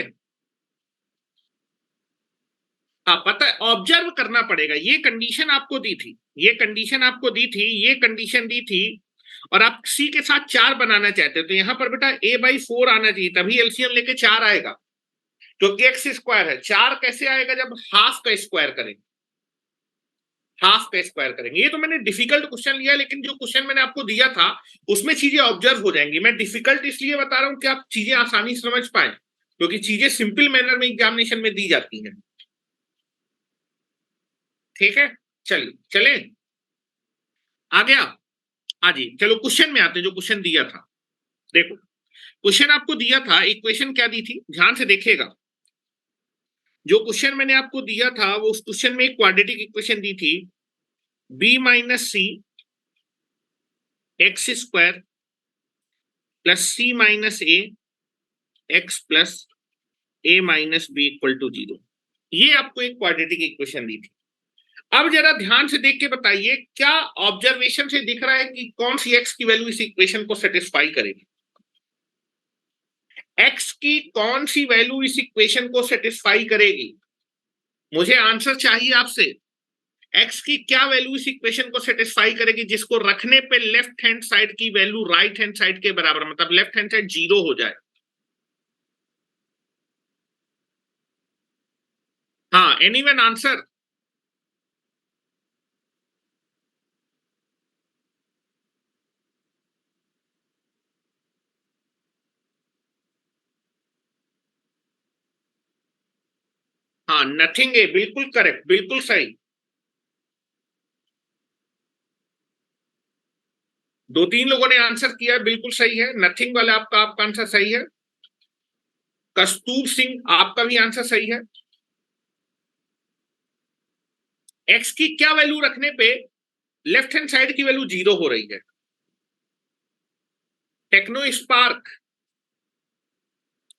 B: हाँ पता है, ऑब्जर्व करना पड़ेगा, ये कंडीशन आपको दी थी, ये कंडीशन आपको दी थी, ये कंडीशन दी थी, और आप सी के साथ 4 बनाना चाहते हो तो यहां पर बेटा a बाई 4 आना चाहिए, तभी एलसीएम लेके 4 आएगा, क्योंकि एक्स स्क्वायर है, 4 कैसे आएगा जब हाफ का स्क्वायर करेंगे, हाफ का स्क्वायर करेंगे। ये तो मैंने डिफिकल्ट क्वेश्चन लिया, लेकिन जो क्वेश्चन मैंने आपको दिया था उसमें चीजें ऑब्जर्व हो जाएंगी, मैं डिफिकल्ट इसलिए बता रहा हूं कि आप चीजें आसानी समझ पाए, क्योंकि चीजें सिंपल मैनर में एग्जामिनेशन में दी जाती हैं, ठीक है। चलिए चले, आ गया, हाँ जी, चलो क्वेश्चन में आते हैं, जो क्वेश्चन दिया था, देखो क्वेश्चन आपको दिया था, इक्वेशन क्या दी थी, ध्यान से देखिएगा, जो क्वेश्चन मैंने आपको दिया था वो उस क्वेश्चन में एक क्वाड्रेटिक इक्वेशन दी थी, b minus C x square plus C minus A x plus A minus B equal to 0, ये आपको एक क्वाड्रेटिक इक्वेशन दी थी। अब जरा ध्यान से देख के बताइए, क्या ऑब्जर्वेशन से दिख रहा है कि कौन सी एक्स की वैल्यू इस इक्वेशन को सेटिस्फाई करेगी, एक्स की कौन सी वैल्यू इस इक्वेशन को सेटिस्फाई करेगी, मुझे आंसर चाहिए आपसे, एक्स की क्या वैल्यू इस इक्वेशन को सेटिस्फाई करेगी जिसको रखने पे लेफ्ट हैंड साइड की वैल्यू राइट हैंड साइड के बराबर, मतलब लेफ्ट हैंड साइड 0 हो जाए। हाँ एनीवन आंसर, हाँ, नथिंग ए, बिल्कुल करेक्ट, बिल्कुल सही। दो तीन लोगों ने आंसर किया, बिल्कुल सही है। नथिंग वाला आपका आंसर सही है। कस्तूर सिंह, आपका भी आंसर सही है। एक्स की क्या वैल्यू रखने पे लेफ्ट हैंड साइड की वैल्यू 0 हो रही है? टेक्नो स्पार्क,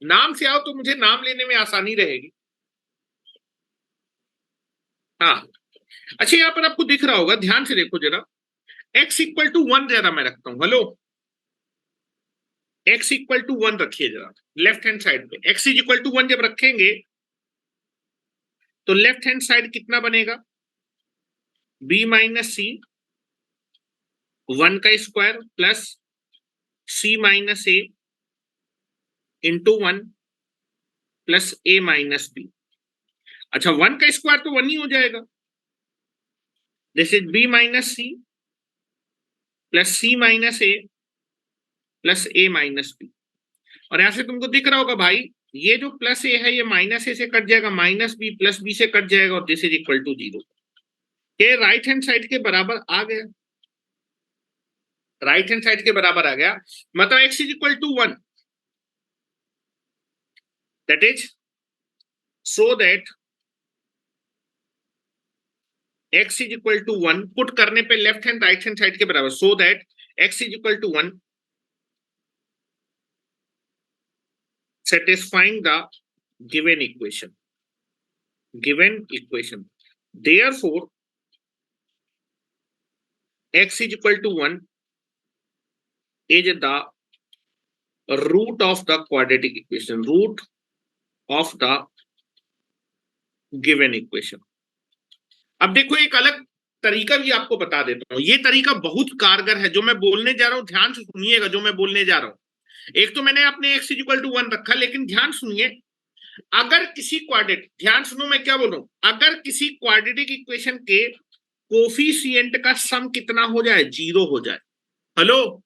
B: नाम से आओ तो मुझे नाम लेने में आसानी रहेगी। हाँ, अच्छा, यहां पर आपको दिख रहा होगा, ध्यान से देखो जरा। x इक्वल टू 1 जरा मैं रखता हूं, हेलो, x इक्वल टू 1 रखिए जरा लेफ्ट हैंड साइड पे। x इज इक्वल टू 1 जब रखेंगे तो लेफ्ट हैंड साइड कितना बनेगा? b माइनस सी, 1 का square plus c minus A into 1 plus a minus B. अच्छा, 1 का स्क्वायर तो 1 ही हो जाएगा। This is b minus C plus c minus A plus a minus B. और यहां से तुमको दिख रहा होगा भाई, ये जो प्लस ए है ये माइनस ए से कट जाएगा, माइनस बी प्लस बी से कट जाएगा, और दिस इज इक्वल टू 0। ये राइट हैंड साइड के बराबर आ गया, राइट हैंड साइड के बराबर आ गया। मतलब x is equal to 1, that is so that x is equal to 1 put करने पे left hand right hand side के बराबर, so that x is equal to 1 satisfying the given equation, therefore x is equal to 1 is the root of the quadratic equation, root of the given equation। अब देखो, एक अलग तरीका भी आपको बता देता हूं, ये तरीका बहुत कारगर है। जो मैं बोलने जा रहा हूं ध्यान से सुनिएगा, जो मैं बोलने जा रहा हूं। एक तो मैंने अपने x इज इक्वल टू 1 रखा, लेकिन ध्यान सुनिए, अगर किसी क्वाड्रेटिक, ध्यान सुनो मैं क्या बोल रहा हूं, अगर किसी क्वाड्रेटिक इक्वेशन के कोफिशिएंट का सम कितना हो जाए? 0 हो जाए। हेलो,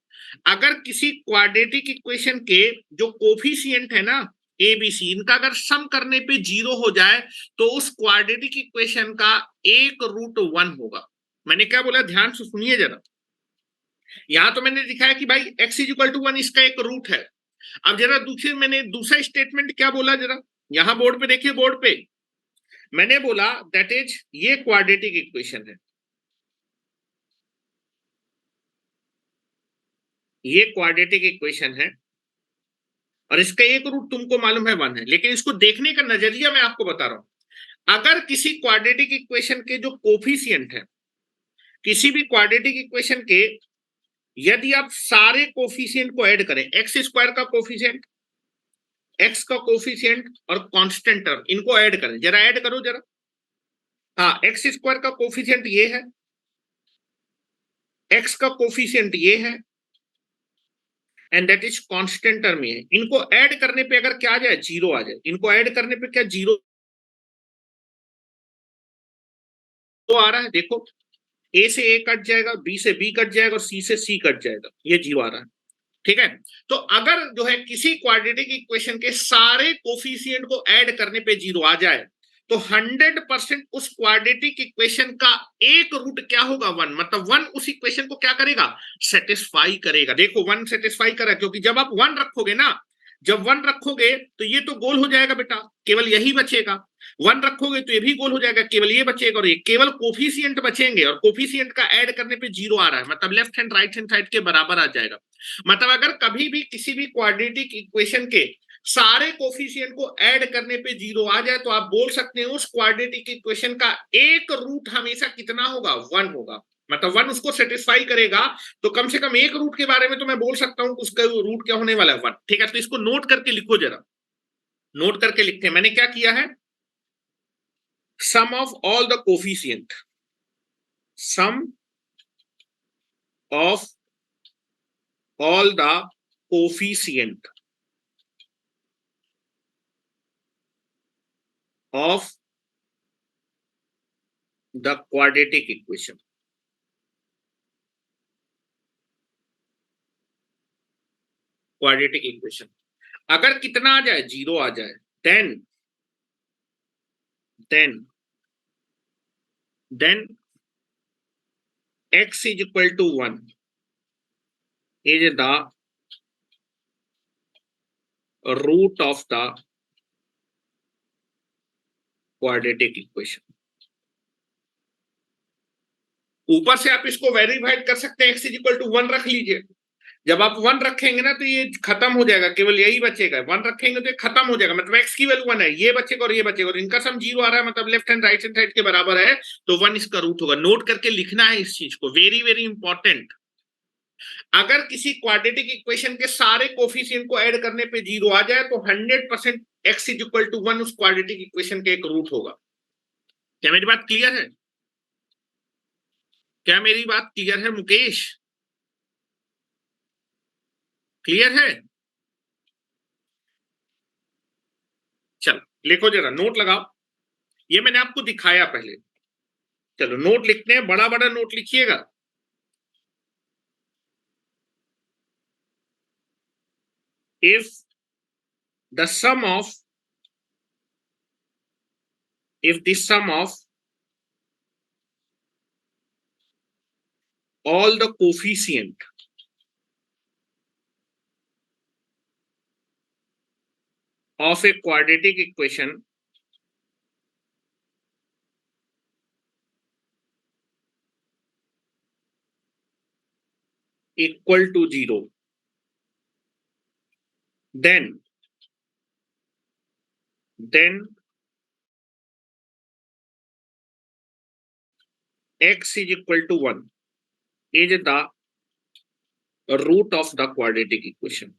B: अगर किसी क्वाड्रेटिक इक्वेशन के जो कोफिशिएंट है ना ए बी सी, इनका अगर सम करने पे 0 हो जाए तो उस क्वाड्रेटिक इक्वेशन का एक रूट 1 होगा। मैंने क्या बोला, ध्यान से सुनिए जरा। यहां तो मैंने दिखाया कि भाई x इज इक्वल टू 1 इसका एक रूट है। अब जरा दूसरे, मैंने दूसरा स्टेटमेंट क्या बोला जरा, यहां बोर्ड पे देखिए, बोर्ड पे मैंने बोला दैट इज ये क्वाड्रेटिक इक्वेशन है, ये क्वाड्रेटिक इक्वेशन है, और इसका एक रूट तुमको मालूम है 1 है। लेकिन इसको देखने का नजरिया मैं आपको बता रहा हूं। अगर किसी क्वाड्रेटिक इक्वेशन के जो कोफिशिएंट है, किसी भी क्वाड्रेटिक इक्वेशन के, यदि आप सारे कोफिशिएंट को ऐड करें, एक्स स्क्वायर का कोफिशिएंट, एक्स का कोफिशिएंट और कांस्टेंट टर्म, इनको ऐड करें, जरा ऐड करो जरा। हाँ, एक्स स्क्वायर का कोफिशिएंट ये है, एक्स का कोफिशिएंट ये है, and that is constant term ये है। इनको ऐड करने पे अगर क्या आ जाए? 0 आ जाए। इनको ऐड करने पे क्या 0 आ रहा है? देखो, ए से ए कट जाएगा, बी से बी कट जाएगा, और सी से सी कट जाएगा, ये 0 आ रहा है। ठीक है, तो अगर जो है किसी क्वाड्रेटिक इक्वेशन के सारे कोफिशिएंट को ऐड करने पे 0 आ जाए तो 100% उस क्वाड्रेटिक इक्वेशन का एक रूट क्या होगा? 1। मतलब 1 उस इक्वेशन को क्या करेगा? सेटिस्फाई करेगा। देखो, 1 सेटिस्फाई करा, क्योंकि जब आप 1 रखोगे ना, जब 1 रखोगे तो ये तो गोल हो जाएगा बेटा, केवल यही बचेगा। 1 रखोगे तो ये भी गोल हो जाएगा, केवल ये बचेगा, और ये केवल कोफिशिएंट बचेंगे, और कोफिशिएंट का ऐड करने पे 0 आ रहा है, मतलब left hand right hand side के बराबर आ जाएगा। मतलब अगर कभी भी किसी भी क्वाड्रेटिक इक्वेशन के सारे कोफिशिएंट को ऐड करने पे 0 आ जाए तो आप बोल सकते हैं उस क्वाड्रेटिक इक्वेशन का एक रूट हमेशा कितना होगा? 1 होगा। मतलब 1 उसको सेटिस्फाई करेगा, तो कम से कम एक रूट के बारे में तो मैं बोल सकता हूं उसका रूट क्या होने वाला है? 1। ठीक है, तो इसको नोट करके लिखो जरा, नोट करके लिखते हैं। मैंने क्या किया है? Sum of all the coefficient, sum of all the coefficient of the quadratic equation, quadratic equation अगर कितना आ जाए? 0 आ जाए, then then x is equal to 1 is the root of the quadratic equation. ऊपर से आप इसको वेरीफाइड कर सकते हैं, x इज इक्वल टू 1 रख लीजिए। जब आप 1 रखेंगे ना तो ये खत्म हो जाएगा, केवल यही बचेगा। 1 रखेंगे तो ये खत्म हो जाएगा, मतलब x की वैल्यू 1 है, ये बचेगा और ये बचेगा, और इनका सम 0 आ रहा है, मतलब left hand right hand side के बराबर है, तो 1 इसका रूट होगा। नोट करके लिखना है इस चीज को, वेरी वेरी इंपॉर्टेंट। अगर किसी क्वाड्रेटिक इक्वेशन के सारे कोफिशिएंट को ऐड करने पे 0 आ जाए तो 100% x इज इक्वल टू 1 उस क्वाड्रेटिक इक्वेशन के एक रूट होगा। क्या मेरी बात क्लियर है? क्या मेरी बात क्लियर है मुकेश? क्लियर है? चलो लिखो जरा, नोट लगाओ। ये मैंने आपको दिखाया पहले। चलो नोट लिखते हैं, बड़ा बड़ा नोट लिखिएगा। if the sum of all the coefficient of a quadratic equation equal to 0, then x is equal to 1 is the root of the quadratic equation.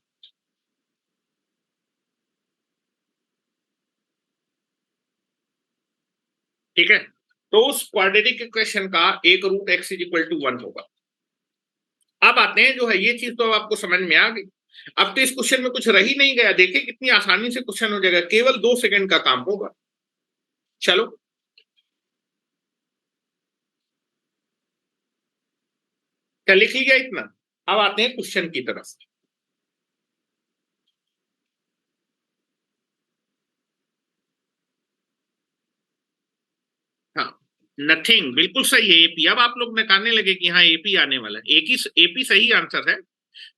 B: ठीक है, तो उस क्वाड्रेटिक इक्वेशन का एक root x is equal to 1 होगा। अब आते हैं जो है, ये चीज तो आपको समझ में आ गई। अब तो इस क्वेश्चन में कुछ रह ही नहीं गया, देखिए कितनी आसानी से क्वेश्चन हो जाएगा, केवल 2 सेकंड का काम होगा। चलो क्या लिख लिया इतना? अब आते हैं क्वेश्चन की तरफ। हाँ, नथिंग, बिल्कुल सही है एपी। अब आप लोग निकालने लगे कि हाँ एपी आने वाला है, एपी सही आंसर है।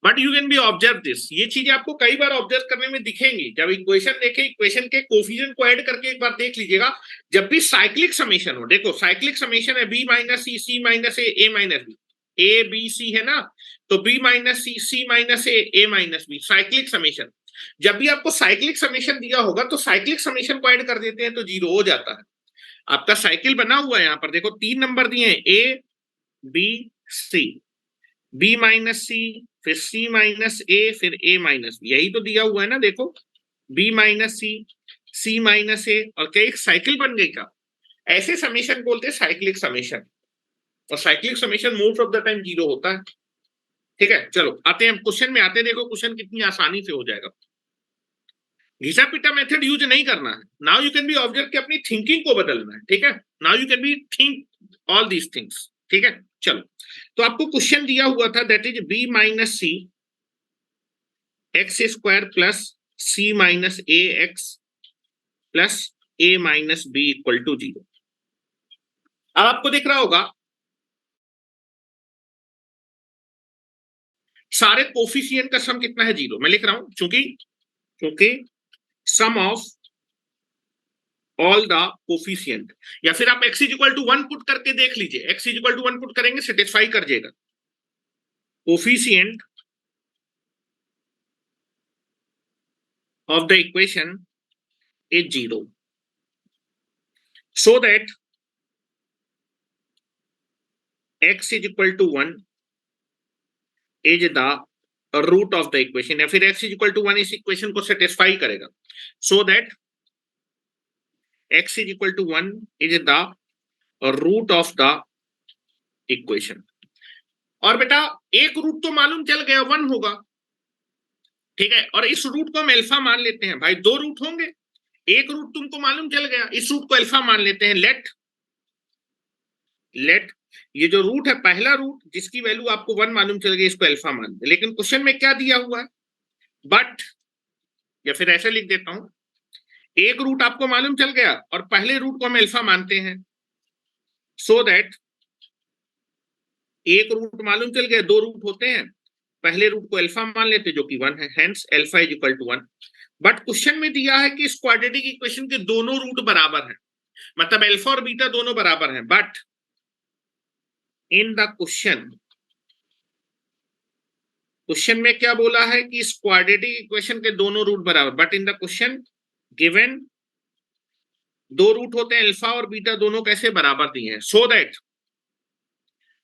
B: But you can be observe this, ये चीजें आपको कई बार ऑब्जर्व करने में दिखेंगी। जब इक्वेशन देखें, इक्वेशन के कोफिशिएंट को ऐड करके एक बार देख लीजिएगा। जब भी साइक्लिक समेशन हो, देखो साइक्लिक समेशन है B minus C, C minus A minus B, A B C है ना, तो B minus C, C minus A minus B, cyclic summation. जब भी आपको साइक्लिक समेशन दिया होगा तो साइक्लिक समेशन को ऐड कर देते हैं तो 0 हो जाता है। आपका साइकिल बना हुआ है, यहाँ पर देखो 3 नंबर दिए हैं, a B c, b minus c, फिर सी माइनस ए, फिर ए माइनस बी, यही तो दिया हुआ है ना। देखो B minus C, C minus ए, और क्या एक साइकिल बन गई का? ऐसे समेशन बोलते हैं साइक्लिक समेशन, और cyclic summation most of the time 0 होता है। ठीक है, चलो आते हैं क्वेश्चन में, आते हैं। देखो क्वेश्चन कितनी आसानी से हो जाएगा। घिसा पिटा मेथड यूज नहीं करना है। Now you can be observe कि अपनी थिंकिंग को बदलना है। ठीक है, now you can be think all these things. ठीक है, चलो तो आपको क्वेश्चन दिया हुआ था, that is B minus C x square plus C minus A x plus A minus B equal to 0। अब आपको दिख रहा होगा सारे कोफिशिएंट का सम कितना है? 0। मैं लिख रहा हूं क्योंकि sum of all the coefficient, या फिर आप x is equal to 1 put करके देख लीजिए। x is equal to 1 put करेंगे, सेटिस्फाई कर जाएगा। Coefficient of the equation is 0, so that x is equal to 1 is the root of the equation, या फिर x is equal to 1 इस equation को सेटिस्फाई करेगा, so that x is equal to 1 is the root of the equation। और बेटा एक root तो मालूम चल गया, 1 होगा। ठीक है, और इस रूट को हम अल्फा मान लेते हैं। भाई 2 रूट होंगे, एक रूट तुमको मालूम चल गया, इस रूट को अल्फा मान लेते हैं। लेट ये जो रूट है, पहला रूट जिसकी वैल्यू आपको 1 मालूम चल गई, इसको अल्फा मान दे। लेकिन क्वेश्चन में क्या दिया हुआ है? बट, या फिर ऐसे लिख देता हूं, एक रूट आपको मालूम चल गया और पहले रूट को हम अल्फा मानते हैं, सो दैट एक रूट मालूम चल गया, दो रूट होते हैं, पहले रूट को अल्फा मान लेते जो कि 1 है, hence alpha is equal to 1। But question में दिया है कि इस क्वाड्रेटिक इक्वेशन के दोनों रूट बराबर हैं, मतलब अल्फा और बीटा दोनों बराबर हैं, बट इन द क्वेश्चन में क्या बोला है कि इस क्वाड्रेटिक इक्वेशन के दोनों रूट बराबर, but in the question given दो रूट होते हैं अल्फा और बीटा दोनों कैसे बराबर दिए हैं, सो दैट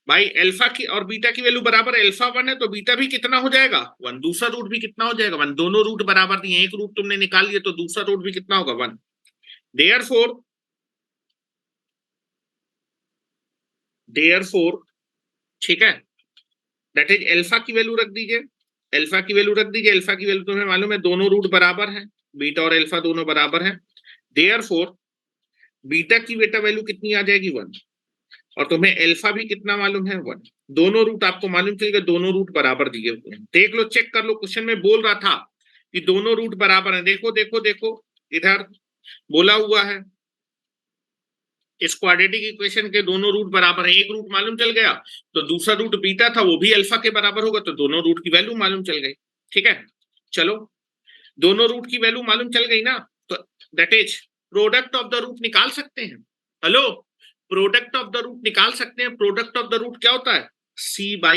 B: भाई अल्फा की और बीटा की वैल्यू बराबर, अल्फा 1 है तो बीटा भी कितना हो जाएगा 1, दूसरा रूट भी कितना हो जाएगा 1, दोनों रूट बराबर दिए, एक रूट तुमने निकाल लिया तो दूसरा रूट भी कितना होगा 1। देयरफॉर ठीक है, दैट इज अल्फा की वैल्यू रख दीजिए, अल्फा की वैल्यू रख दीजिए, अल्फा की वैल्यू तुम्हें मालूम है दोनों रूट बराबर हैं, बीटा और अल्फा दोनों बराबर हैं, देयरफॉर बीटा की बेटा वैल्यू कितनी आ जाएगी 1, और तुम्हें अल्फा भी कितना मालूम है 1, दोनों रूट आपको मालूम चलेगा, दोनों रूट बराबर दिए हुए हैं, देख लो चेक कर लो, क्वेश्चन में बोल रहा था कि दोनों रूट बराबर हैं, देखो देखो देखो इधर बोला हुआ है इस क्वाड्रेटिक इक्वेशन के दोनों रूट बराबर हैं, एक रूट मालूम चल गया तो दूसरा रूट बीटा था वो भी अल्फा के बराबर होगा, तो दोनों रूट की वैल्यू मालूम चल गई, ठीक है। चलो दोनों रूट की वैल्यू मालूम चल गई ना, तो that is product of the root निकाल सकते हैं, hello product of the root निकाल सकते हैं, प्रोडक्ट ऑफ द रूट क्या होता है C/A,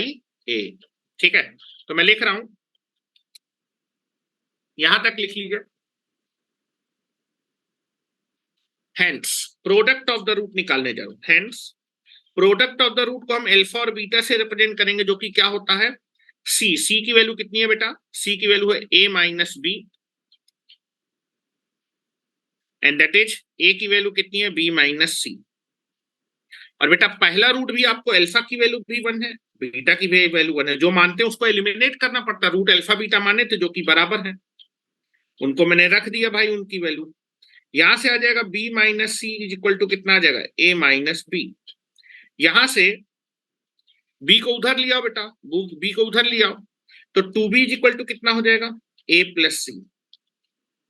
B: ठीक है। तो मैं लिख रहा हूं, यहां तक लिख लीजिए, hence product of the root निकालने जा रहा हूं, hence product of the root को हम अल्फा और बीटा से रिप्रेजेंट करेंगे, जो कि क्या होता है सी की वैल्यू कितनी है बेटा, सी की वैल्यू है A - B, and that is A की वैल्यू कितनी है B - C, और बेटा पहला रूट भी आपको अल्फा की वैल्यू भी 1 है, बीटा की वैल्यू 1 है, जो मानते हैं उसको एलिमिनेट करना पड़ता है, रूट अल्फा बीटा माने थे जो कि बराबर है, उनको मैंने रख दिया भाई उनकी वैल्यू, यहां से आ जाएगा B - C is equal to कितना आ जाएगा A - B, यहां से B को उधर लिया बेटा, B को उधर लिया तो 2B इज इक्वल टू कितना हो जाएगा A + C,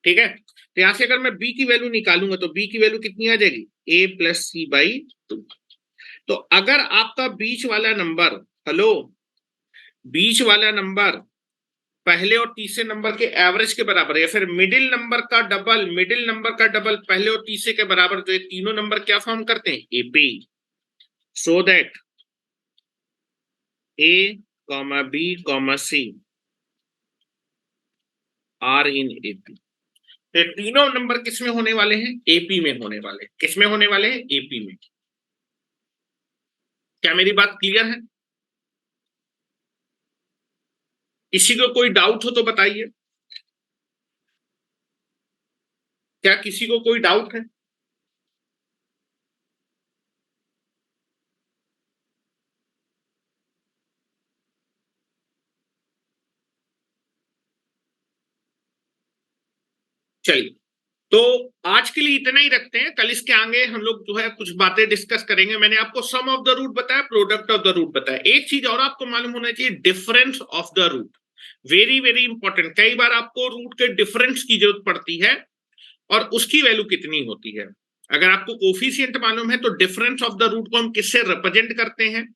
B: ठीक है। तो यहां से अगर मैं B की वैल्यू निकालूंगा तो B की वैल्यू कितनी आ जाएगी A + C/2, तो अगर आपका बीच वाला नंबर, हेलो बीच वाला नंबर पहले और तीसरे नंबर के एवरेज के बराबर है, या फिर मिडिल नंबर का डबल, मिडिल नंबर का डबल पहले और तीसरे के बराबर, तो ये तीनों नंबर क्या फॉर्म करते हैं AP, so that A, B, C are in AP, तो तीनों नंबर किसमें होने वाले हैं AP में होने वाले, किसमें होने वाले हैं AP में। क्या मेरी बात क्लियर है, किसी को कोई डाउट हो तो बताइए, क्या किसी को कोई डाउट है। चलिए तो आज के लिए इतना ही रखते हैं, कल इसके आगे हम लोग जो है कुछ बातें डिस्कस करेंगे। मैंने आपको सम ऑफ द रूट बताया, प्रोडक्ट ऑफ द रूट बताया, एक चीज और आपको मालूम होना चाहिए, difference of the root, very very important, कई बार आपको रूट के डिफरेंस की जरूरत पड़ती है और उसकी वैल्यू कितनी होती है। अगर आपको कोफिशिएंट मालूम है तो डिफरेंस ऑफ द रूट को हम किससे रिप्रेजेंट करते हैं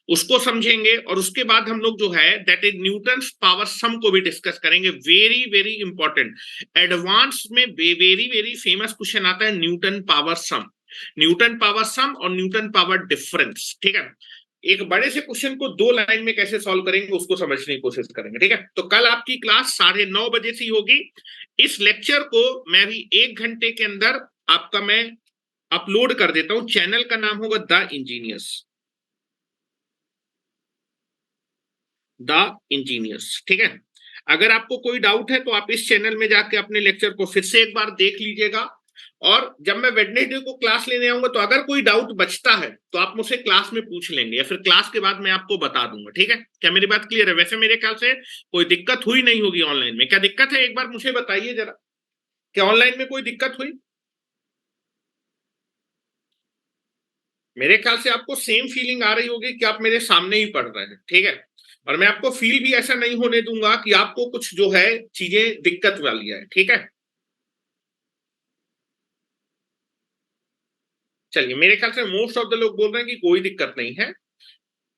B: उसको समझेंगे, और उसके बाद हम लोग जो है दैट इज न्यूटन पावर सम को भी डिस्कस करेंगे, वेरी वेरी इंपॉर्टेंट, एडवांस में वेरी वेरी फेमस क्वेश्चन आता है न्यूटन पावर सम, न्यूटन पावर सम और न्यूटन पावर डिफरेंस, ठीक है। एक बड़े से क्वेश्चन को 2 लाइन में कैसे सॉल्व करेंगे उसको समझने की कोशिश करेंगे, ठीक है। तो कल आपकी क्लास 9:30 बजे से होगी, इस लेक्चर को मैं भी 1 घंटे के अंदर आपका मैं अपलोड कर देता हूं, चैनल का नाम होगा द इंजीनियर्स, ठीक है। अगर आपको कोई डाउट है तो आप इस चैनल में जाके अपने लेक्चर को फिर से एक बार देख लीजिएगा, और जब मैं वेडनेसडे को क्लास लेने आऊंगा तो अगर कोई डाउट बचता है तो आप मुझसे क्लास में पूछ लेंगे, या फिर क्लास के बाद मैं आपको बता दूंगा, ठीक है। क्या मेरी बात क्लियर है। वैसे मेरे ख्याल से कोई दिक्कत हुई नहीं होगी ऑनलाइन में, क्या दिक्कत है एक बार मुझे बताइए जरा, क्या ऑनलाइन में कोई दिक्कत हुई। मेरे ख्याल से आपको सेम फीलिंग आ रही होगी कि आप मेरे सामने ही पढ़ रहे हैं, ठीक है। और मैं आपको फील भी ऐसा नहीं होने दूंगा कि आपको कुछ जो है चीजें दिक्कत वाली है, ठीक है। चलिए, मेरे ख्याल से मोस्ट ऑफ द लोग बोल रहे हैं कि कोई दिक्कत नहीं है।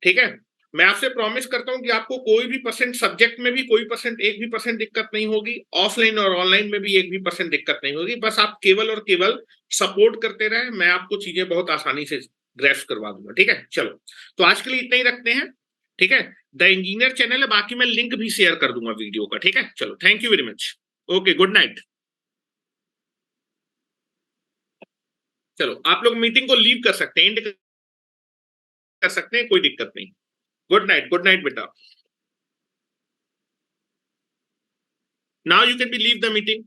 B: ठीक है, मैं आपसे प्रॉमिस करता हूं कि आपको कोई भी परसेंट सब्जेक्ट में भी कोई परसेंट एक भी परसेंट दिक्कत नहीं होगी, ऑफलाइन और ऑनलाइन में भी एक भी परसेंट दिक्कत नहीं होगी। बस आप केवल और केवल सपोर्ट करते रहे, मैं आपको चीजें बहुत आसानी से ग्रैस्प करवा दूंगा। ठीक है, चलो तो आज के लिए इतना ही रखते हैं। ठीक है, द इंजीनियर चैनल है, बाकी मैं लिंक भी शेयर कर दूंगा वीडियो का। ठीक है, चलो thank you very much. Okay, good night. चलो आप लोग मीटिंग को लीव कर सकते हैं, एंड कर सकते हैं, कोई दिक्कत नहीं। गुड नाइट बेटा। Now you can be leave the meeting.